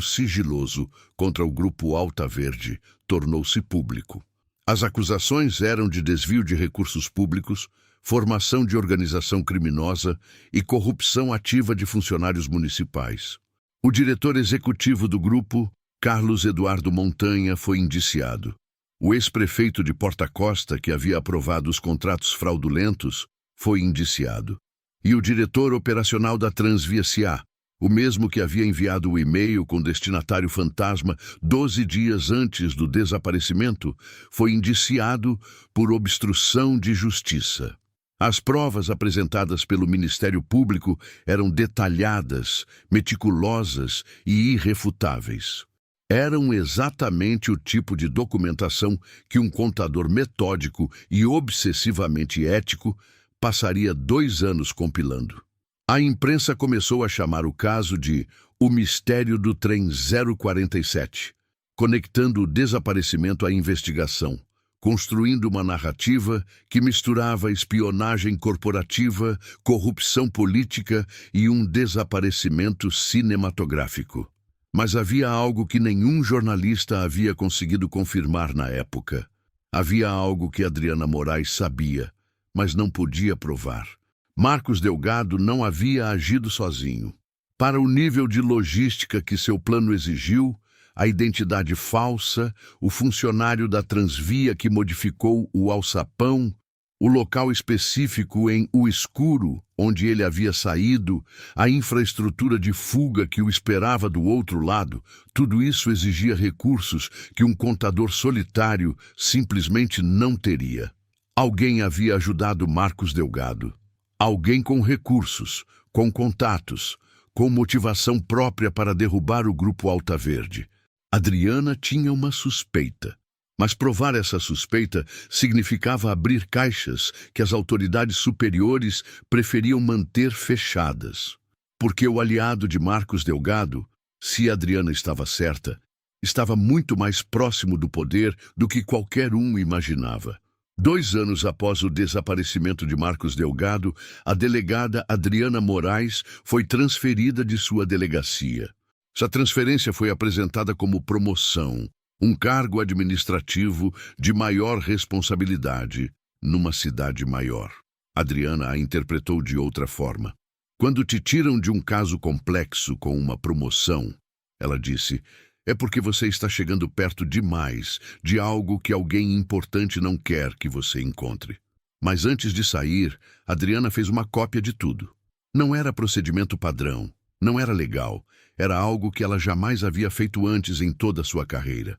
sigiloso contra o Grupo Alta Verde tornou-se público. As acusações eram de desvio de recursos públicos, formação de organização criminosa e corrupção ativa de funcionários municipais. O diretor executivo do grupo, Carlos Eduardo Montanha, foi indiciado. O ex-prefeito de Porta Costa, que havia aprovado os contratos fraudulentos, foi indiciado. E o diretor operacional da Transvia SA, o mesmo que havia enviado o e-mail com destinatário fantasma 12 dias antes do desaparecimento, foi indiciado por obstrução de justiça. As provas apresentadas pelo Ministério Público eram detalhadas, meticulosas e irrefutáveis. Eram exatamente o tipo de documentação que um contador metódico e obsessivamente ético passaria 2 anos compilando. A imprensa começou a chamar o caso de O Mistério do Trem 047, conectando o desaparecimento à investigação, construindo uma narrativa que misturava espionagem corporativa, corrupção política e um desaparecimento cinematográfico. Mas havia algo que nenhum jornalista havia conseguido confirmar na época. Havia algo que Adriana Moraes sabia, mas não podia provar. Marcos Delgado não havia agido sozinho. Para o nível de logística que seu plano exigiu, a identidade falsa, o funcionário da Transvia que modificou o alçapão, o local específico em O Escuro, onde ele havia saído, a infraestrutura de fuga que o esperava do outro lado, tudo isso exigia recursos que um contador solitário simplesmente não teria. Alguém havia ajudado Marcos Delgado. Alguém com recursos, com contatos, com motivação própria para derrubar o Grupo Alta Verde. Adriana tinha uma suspeita. Mas provar essa suspeita significava abrir caixas que as autoridades superiores preferiam manter fechadas. Porque o aliado de Marcos Delgado, se Adriana estava certa, estava muito mais próximo do poder do que qualquer um imaginava. 2 anos após o desaparecimento de Marcos Delgado, a delegada Adriana Moraes foi transferida de sua delegacia. Essa transferência foi apresentada como promoção, um cargo administrativo de maior responsabilidade numa cidade maior. Adriana a interpretou de outra forma. Quando te tiram de um caso complexo com uma promoção, ela disse, é porque você está chegando perto demais de algo que alguém importante não quer que você encontre. Mas antes de sair, Adriana fez uma cópia de tudo. Não era procedimento padrão, não era legal, era algo que ela jamais havia feito antes em toda a sua carreira.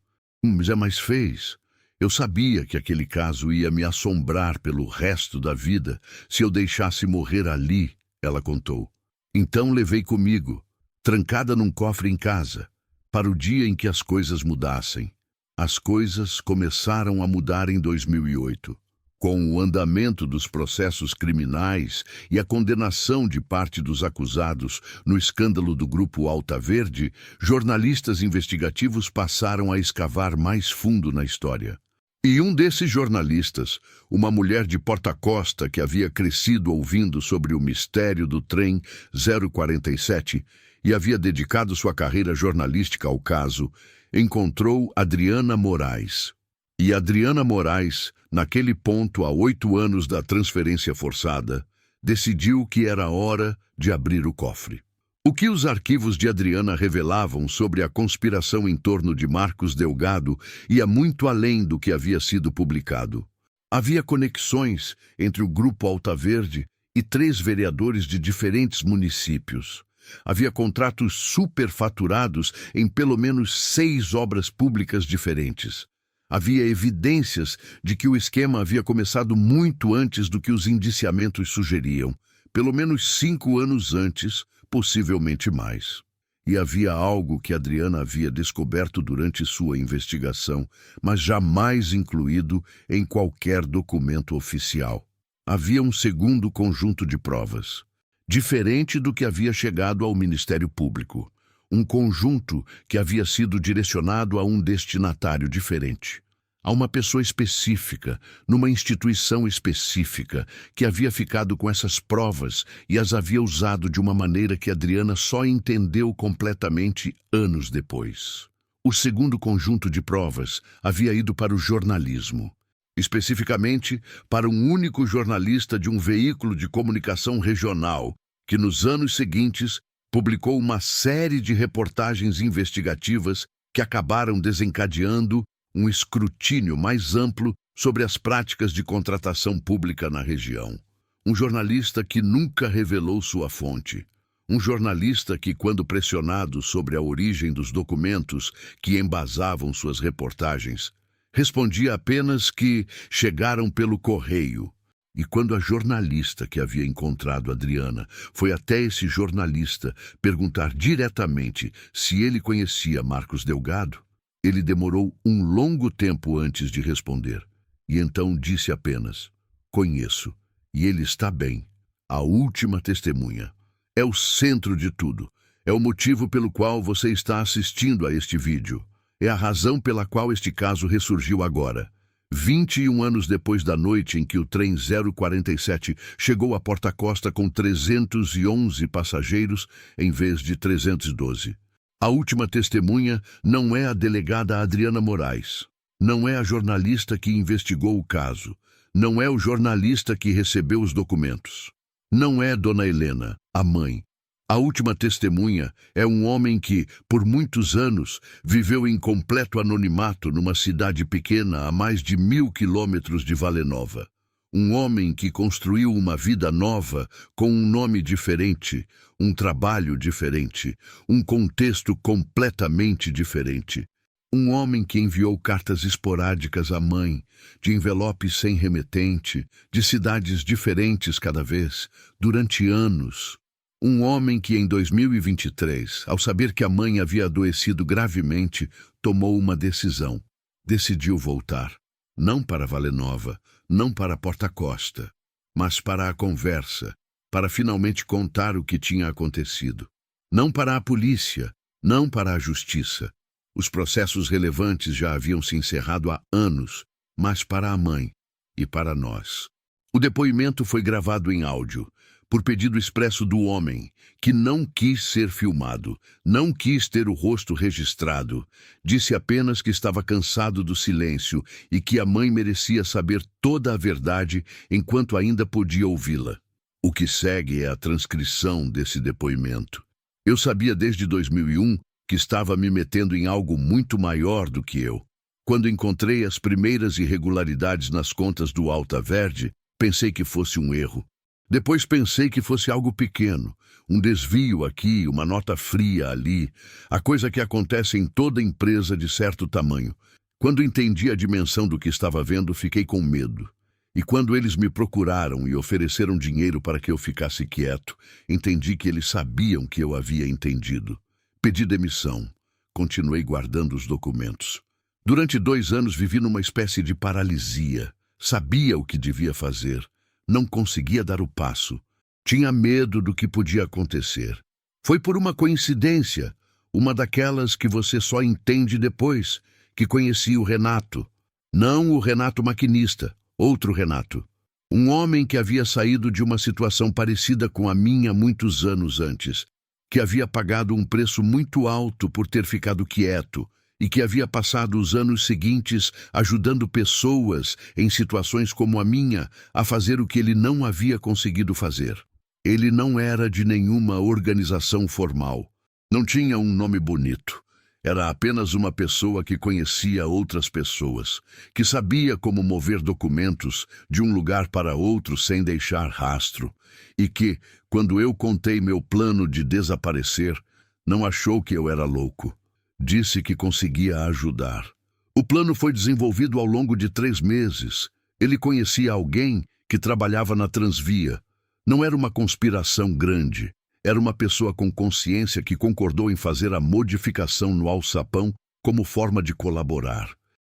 Jamais fez. Eu sabia que aquele caso ia me assombrar pelo resto da vida se eu deixasse morrer ali, ela contou. Então levei comigo, trancada num cofre em casa, para o dia em que as coisas mudassem. As coisas começaram a mudar em 2008. Com o andamento dos processos criminais e a condenação de parte dos acusados no escândalo do Grupo Alta Verde, jornalistas investigativos passaram a escavar mais fundo na história. E um desses jornalistas, uma mulher de Porta Costa que havia crescido ouvindo sobre o mistério do trem 047 e havia dedicado sua carreira jornalística ao caso, encontrou Adriana Moraes. E Adriana Moraes, naquele ponto, há 8 anos da transferência forçada, decidiu que era hora de abrir o cofre. O que os arquivos de Adriana revelavam sobre a conspiração em torno de Marcos Delgado ia muito além do que havia sido publicado. Havia conexões entre o Grupo Alta Verde e 3 vereadores de diferentes municípios. Havia contratos superfaturados em pelo menos 6 obras públicas diferentes. Havia evidências de que o esquema havia começado muito antes do que os indiciamentos sugeriam, pelo menos 5 anos antes, possivelmente mais. E havia algo que Adriana havia descoberto durante sua investigação, mas jamais incluído em qualquer documento oficial. Havia um segundo conjunto de provas, diferente do que havia chegado ao Ministério Público. Um conjunto que havia sido direcionado a um destinatário diferente, a uma pessoa específica, numa instituição específica, que havia ficado com essas provas e as havia usado de uma maneira que Adriana só entendeu completamente anos depois. O segundo conjunto de provas havia ido para o jornalismo, especificamente para um único jornalista de um veículo de comunicação regional, que nos anos seguintes publicou uma série de reportagens investigativas que acabaram desencadeando um escrutínio mais amplo sobre as práticas de contratação pública na região. Um jornalista que nunca revelou sua fonte. Um jornalista que, quando pressionado sobre a origem dos documentos que embasavam suas reportagens, respondia apenas que chegaram pelo correio. E quando a jornalista que havia encontrado Adriana foi até esse jornalista perguntar diretamente se ele conhecia Marcos Delgado, ele demorou um longo tempo antes de responder. E então disse apenas, conheço, e ele está bem. A última testemunha. É o centro de tudo. É o motivo pelo qual você está assistindo a este vídeo. É a razão pela qual este caso ressurgiu agora. 21 anos depois da noite em que o trem 047 chegou à Porta Costa com 311 passageiros em vez de 312. A última testemunha não é a delegada Adriana Moraes. Não é a jornalista que investigou o caso. Não é o jornalista que recebeu os documentos. Não é Dona Helena, a mãe. A última testemunha é um homem que, por muitos anos, viveu em completo anonimato numa cidade pequena a mais de 1.000 quilômetros de Valenova. Um homem que construiu uma vida nova com um nome diferente, um trabalho diferente, um contexto completamente diferente. Um homem que enviou cartas esporádicas à mãe, de envelopes sem remetente, de cidades diferentes cada vez, durante anos. Um homem que em 2023, ao saber que a mãe havia adoecido gravemente, tomou uma decisão. Decidiu voltar. Não para Valenova, não para Porta Costa, mas para a conversa, para finalmente contar o que tinha acontecido. Não para a polícia, não para a justiça. Os processos relevantes já haviam se encerrado há anos, mas para a mãe e para nós. O depoimento foi gravado em áudio, por pedido expresso do homem, que não quis ser filmado, não quis ter o rosto registrado. Disse apenas que estava cansado do silêncio e que a mãe merecia saber toda a verdade enquanto ainda podia ouvi-la. O que segue é a transcrição desse depoimento. Eu sabia desde 2001 que estava me metendo em algo muito maior do que eu. Quando encontrei as primeiras irregularidades nas contas do Alta Verde, pensei que fosse um erro. Depois pensei que fosse algo pequeno, um desvio aqui, uma nota fria ali, a coisa que acontece em toda empresa de certo tamanho. Quando entendi a dimensão do que estava vendo, fiquei com medo. E quando eles me procuraram e ofereceram dinheiro para que eu ficasse quieto, entendi que eles sabiam que eu havia entendido. Pedi demissão. Continuei guardando os documentos. Durante 2 anos vivi numa espécie de paralisia. Sabia o que devia fazer. Não conseguia dar o passo. Tinha medo do que podia acontecer. Foi por uma coincidência, uma daquelas que você só entende depois, que conheci o Renato. Não o Renato maquinista, outro Renato. Um homem que havia saído de uma situação parecida com a minha muitos anos antes, que havia pagado um preço muito alto por ter ficado quieto, e que havia passado os anos seguintes ajudando pessoas em situações como a minha a fazer o que ele não havia conseguido fazer. Ele não era de nenhuma organização formal. Não tinha um nome bonito. Era apenas uma pessoa que conhecia outras pessoas, que sabia como mover documentos de um lugar para outro sem deixar rastro, e que, quando eu contei meu plano de desaparecer, não achou que eu era louco. Disse que conseguia ajudar. O plano foi desenvolvido ao longo de 3 meses. Ele conhecia alguém que trabalhava na Transvia. Não era uma conspiração grande. Era uma pessoa com consciência que concordou em fazer a modificação no alçapão como forma de colaborar.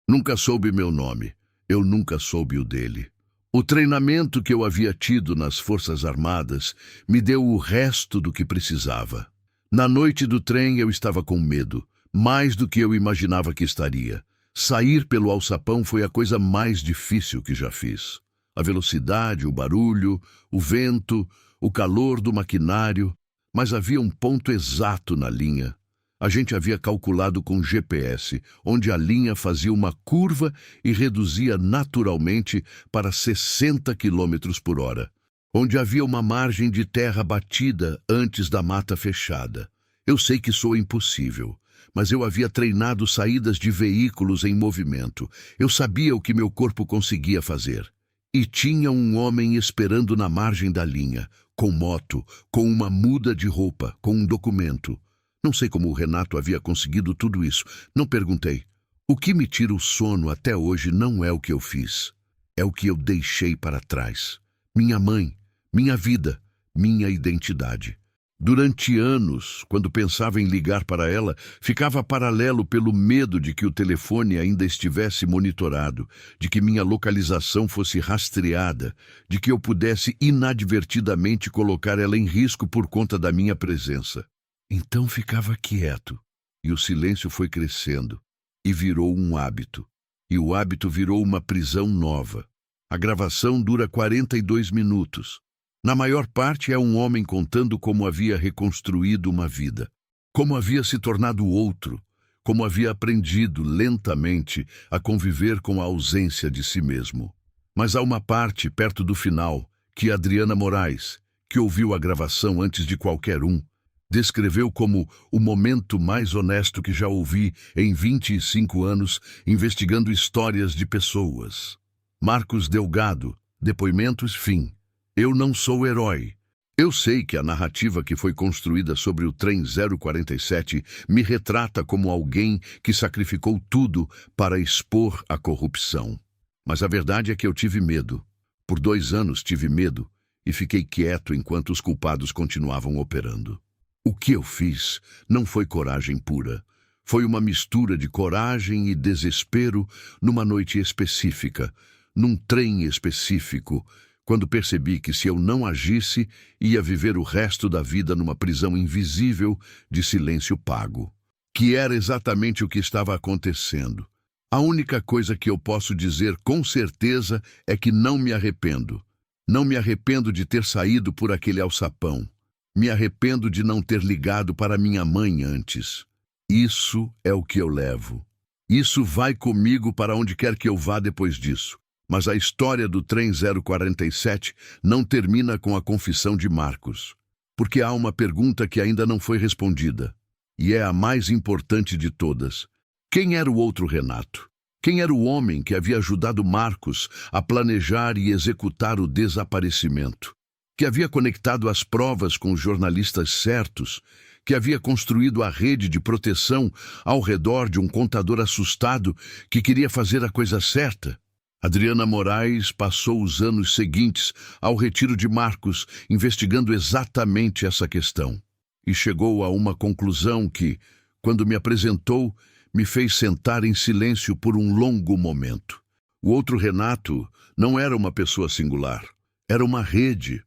Nunca soube meu nome. Eu nunca soube o dele. O treinamento que eu havia tido nas Forças Armadas me deu o resto do que precisava. Na noite do trem eu estava com medo. Mais do que eu imaginava que estaria. Sair pelo alçapão foi a coisa mais difícil que já fiz. A velocidade, o barulho, o vento, o calor do maquinário, mas havia um ponto exato na linha. A gente havia calculado com GPS, onde a linha fazia uma curva e reduzia naturalmente para 60 km por hora, onde havia uma margem de terra batida antes da mata fechada. Eu sei que soa impossível, mas eu havia treinado saídas de veículos em movimento. Eu sabia o que meu corpo conseguia fazer. E tinha um homem esperando na margem da linha, com moto, com uma muda de roupa, com um documento. Não sei como o Renato havia conseguido tudo isso. Não perguntei. O que me tira o sono até hoje não é o que eu fiz. É o que eu deixei para trás. Minha mãe, minha vida, minha identidade. Durante anos, quando pensava em ligar para ela, ficava paralelo pelo medo de que o telefone ainda estivesse monitorado, de que minha localização fosse rastreada, de que eu pudesse inadvertidamente colocar ela em risco por conta da minha presença. Então ficava quieto, e o silêncio foi crescendo, e virou um hábito. e o hábito virou uma prisão nova. A gravação dura 42 minutos. Na maior parte é um homem contando como havia reconstruído uma vida, como havia se tornado outro, como havia aprendido lentamente a conviver com a ausência de si mesmo. Mas há uma parte, perto do final, que Adriana Moraes, que ouviu a gravação antes de qualquer um, descreveu como o momento mais honesto que já ouvi em 25 anos investigando histórias de pessoas. Marcos Delgado, depoimentos fim. Eu não sou herói. Eu sei que a narrativa que foi construída sobre o trem 047 me retrata como alguém que sacrificou tudo para expor a corrupção. Mas a verdade é que eu tive medo. Por 2 anos tive medo e fiquei quieto enquanto os culpados continuavam operando. O que eu fiz não foi coragem pura. Foi uma mistura de coragem e desespero numa noite específica, num trem específico, quando percebi que se eu não agisse, ia viver o resto da vida numa prisão invisível de silêncio pago. Que era exatamente o que estava acontecendo. A única coisa que eu posso dizer com certeza é que não me arrependo. Não me arrependo de ter saído por aquele alçapão. Me arrependo de não ter ligado para minha mãe antes. Isso é o que eu levo. Isso vai comigo para onde quer que eu vá depois disso. Mas a história do trem 047 não termina com a confissão de Marcos, porque há uma pergunta que ainda não foi respondida, e é a mais importante de todas. Quem era o outro Renato? Quem era o homem que havia ajudado Marcos a planejar e executar o desaparecimento? Que havia conectado as provas com os jornalistas certos? Que havia construído a rede de proteção ao redor de um contador assustado que queria fazer a coisa certa? Adriana Moraes passou os anos seguintes ao retiro de Marcos investigando exatamente essa questão e chegou a uma conclusão que, quando me apresentou, me fez sentar em silêncio por um longo momento. O outro Renato não era uma pessoa singular, era uma rede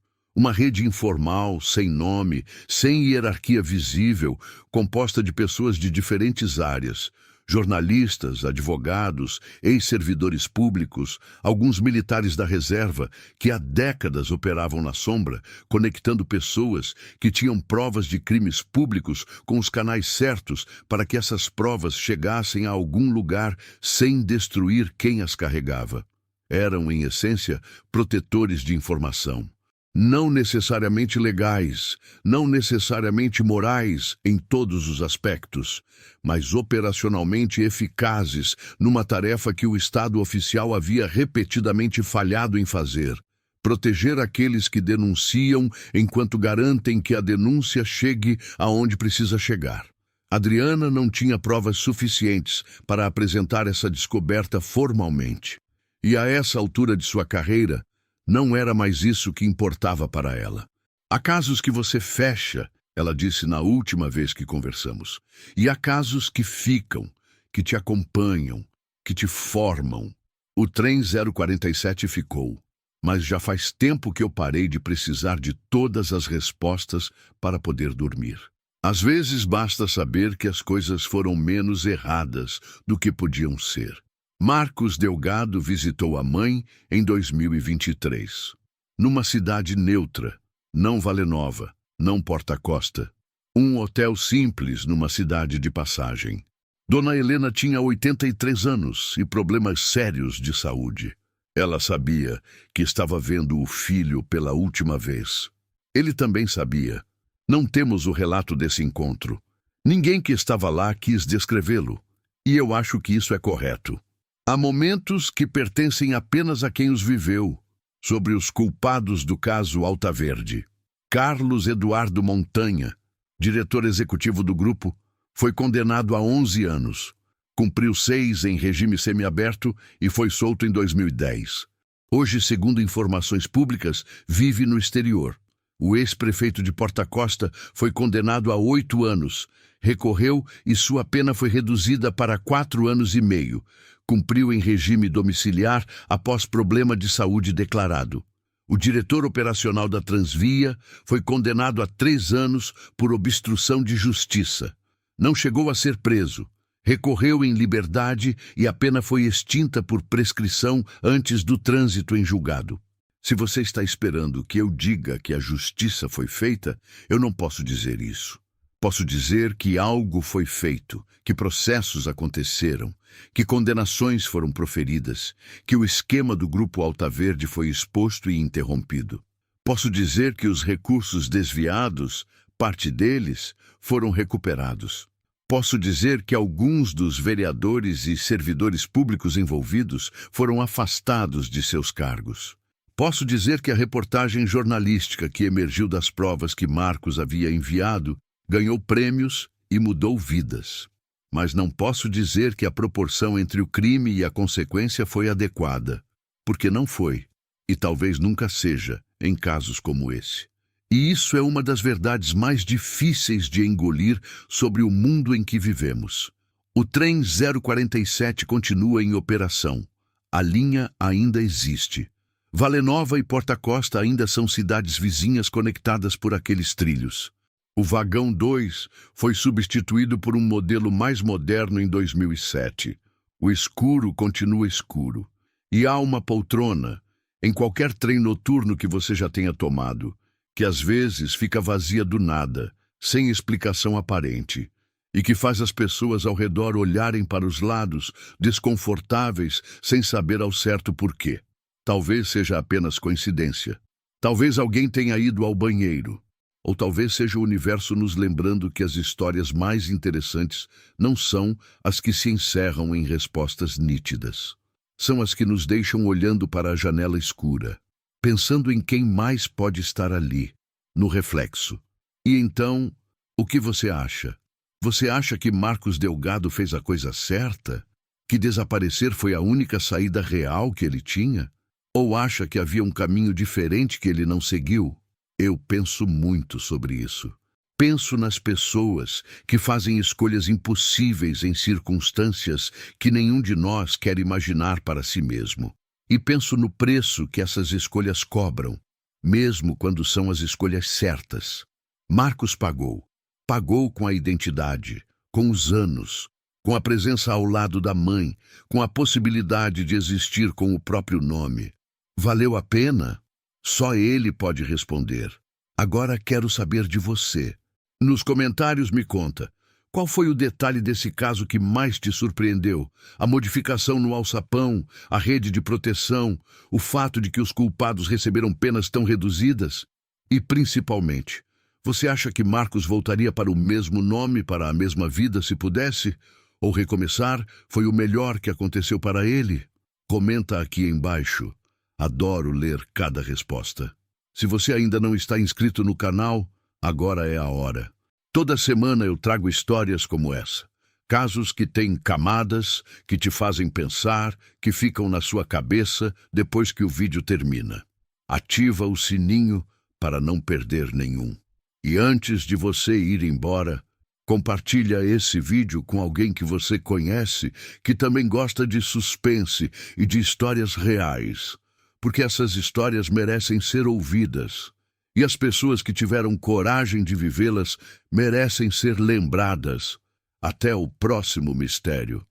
informal, sem nome, sem hierarquia visível, composta de pessoas de diferentes áreas. Jornalistas, advogados, ex-servidores públicos, alguns militares da reserva que há décadas operavam na sombra, conectando pessoas que tinham provas de crimes públicos com os canais certos para que essas provas chegassem a algum lugar sem destruir quem as carregava. Eram, em essência, protetores de informação. Não necessariamente legais, não necessariamente morais em todos os aspectos, mas operacionalmente eficazes numa tarefa que o Estado oficial havia repetidamente falhado em fazer: proteger aqueles que denunciam enquanto garantem que a denúncia chegue aonde precisa chegar. Adriana não tinha provas suficientes para apresentar essa descoberta formalmente. E a essa altura de sua carreira, não era mais isso que importava para ela. Há casos que você fecha, ela disse na última vez que conversamos, e há casos que ficam, que te acompanham, que te formam. O trem 047 ficou, mas já faz tempo que eu parei de precisar de todas as respostas para poder dormir. Às vezes basta saber que as coisas foram menos erradas do que podiam ser. Marcos Delgado visitou a mãe em 2023, numa cidade neutra, não Valenova, não Porta Costa, um hotel simples numa cidade de passagem. Dona Helena tinha 83 anos e problemas sérios de saúde. Ela sabia que estava vendo o filho pela última vez. Ele também sabia. Não temos o relato desse encontro. Ninguém que estava lá quis descrevê-lo, e eu acho que isso é correto. Há momentos que pertencem apenas a quem os viveu, sobre os culpados do caso Alta Verde. Carlos Eduardo Montanha, diretor executivo do grupo, foi condenado a 11 anos. Cumpriu 6 em regime semiaberto e foi solto em 2010. Hoje, segundo informações públicas, vive no exterior. O ex-prefeito de Porta Costa foi condenado a 8 anos, recorreu e sua pena foi reduzida para 4 anos e meio. Cumpriu em regime domiciliar após problema de saúde declarado. O diretor operacional da Transvia foi condenado a 3 anos por obstrução de justiça. Não chegou a ser preso. Recorreu em liberdade e a pena foi extinta por prescrição antes do trânsito em julgado. Se você está esperando que eu diga que a justiça foi feita, eu não posso dizer isso. Posso dizer que algo foi feito, que processos aconteceram, que condenações foram proferidas, que o esquema do Grupo Alta Verde foi exposto e interrompido. Posso dizer que os recursos desviados, parte deles, foram recuperados. Posso dizer que alguns dos vereadores e servidores públicos envolvidos foram afastados de seus cargos. Posso dizer que a reportagem jornalística que emergiu das provas que Marcos havia enviado ganhou prêmios e mudou vidas. Mas não posso dizer que a proporção entre o crime e a consequência foi adequada, porque não foi, e talvez nunca seja, em casos como esse. E isso é uma das verdades mais difíceis de engolir sobre o mundo em que vivemos. O trem 047 continua em operação. A linha ainda existe. Valenova e Porta Costa ainda são cidades vizinhas conectadas por aqueles trilhos. O vagão 2 foi substituído por um modelo mais moderno em 2007. O escuro continua escuro. E há uma poltrona, em qualquer trem noturno que você já tenha tomado, que às vezes fica vazia do nada, sem explicação aparente, e que faz as pessoas ao redor olharem para os lados, desconfortáveis, sem saber ao certo porquê. Talvez seja apenas coincidência. Talvez alguém tenha ido ao banheiro. Ou talvez seja o universo nos lembrando que as histórias mais interessantes não são as que se encerram em respostas nítidas. São as que nos deixam olhando para a janela escura, pensando em quem mais pode estar ali, no reflexo. E então, o que você acha? Você acha que Marcos Delgado fez a coisa certa? Que desaparecer foi a única saída real que ele tinha? Ou acha que havia um caminho diferente que ele não seguiu? Eu penso muito sobre isso. Penso nas pessoas que fazem escolhas impossíveis em circunstâncias que nenhum de nós quer imaginar para si mesmo. E penso no preço que essas escolhas cobram, mesmo quando são as escolhas certas. Marcos pagou. Pagou com a identidade, com os anos, com a presença ao lado da mãe, com a possibilidade de existir com o próprio nome. Valeu a pena? Só ele pode responder. Agora quero saber de você. Nos comentários me conta. Qual foi o detalhe desse caso que mais te surpreendeu? A modificação no alçapão, a rede de proteção, o fato de que os culpados receberam penas tão reduzidas? E, principalmente, você acha que Marcos voltaria para o mesmo nome, para a mesma vida, se pudesse? Ou recomeçar foi o melhor que aconteceu para ele? Comenta aqui embaixo. Adoro ler cada resposta. Se você ainda não está inscrito no canal, agora é a hora. Toda semana eu trago histórias como essa. Casos que têm camadas, que te fazem pensar, que ficam na sua cabeça depois que o vídeo termina. Ativa o sininho para não perder nenhum. E antes de você ir embora, compartilha esse vídeo com alguém que você conhece, que também gosta de suspense e de histórias reais. Porque essas histórias merecem ser ouvidas. E as pessoas que tiveram coragem de vivê-las merecem ser lembradas. Até o próximo mistério.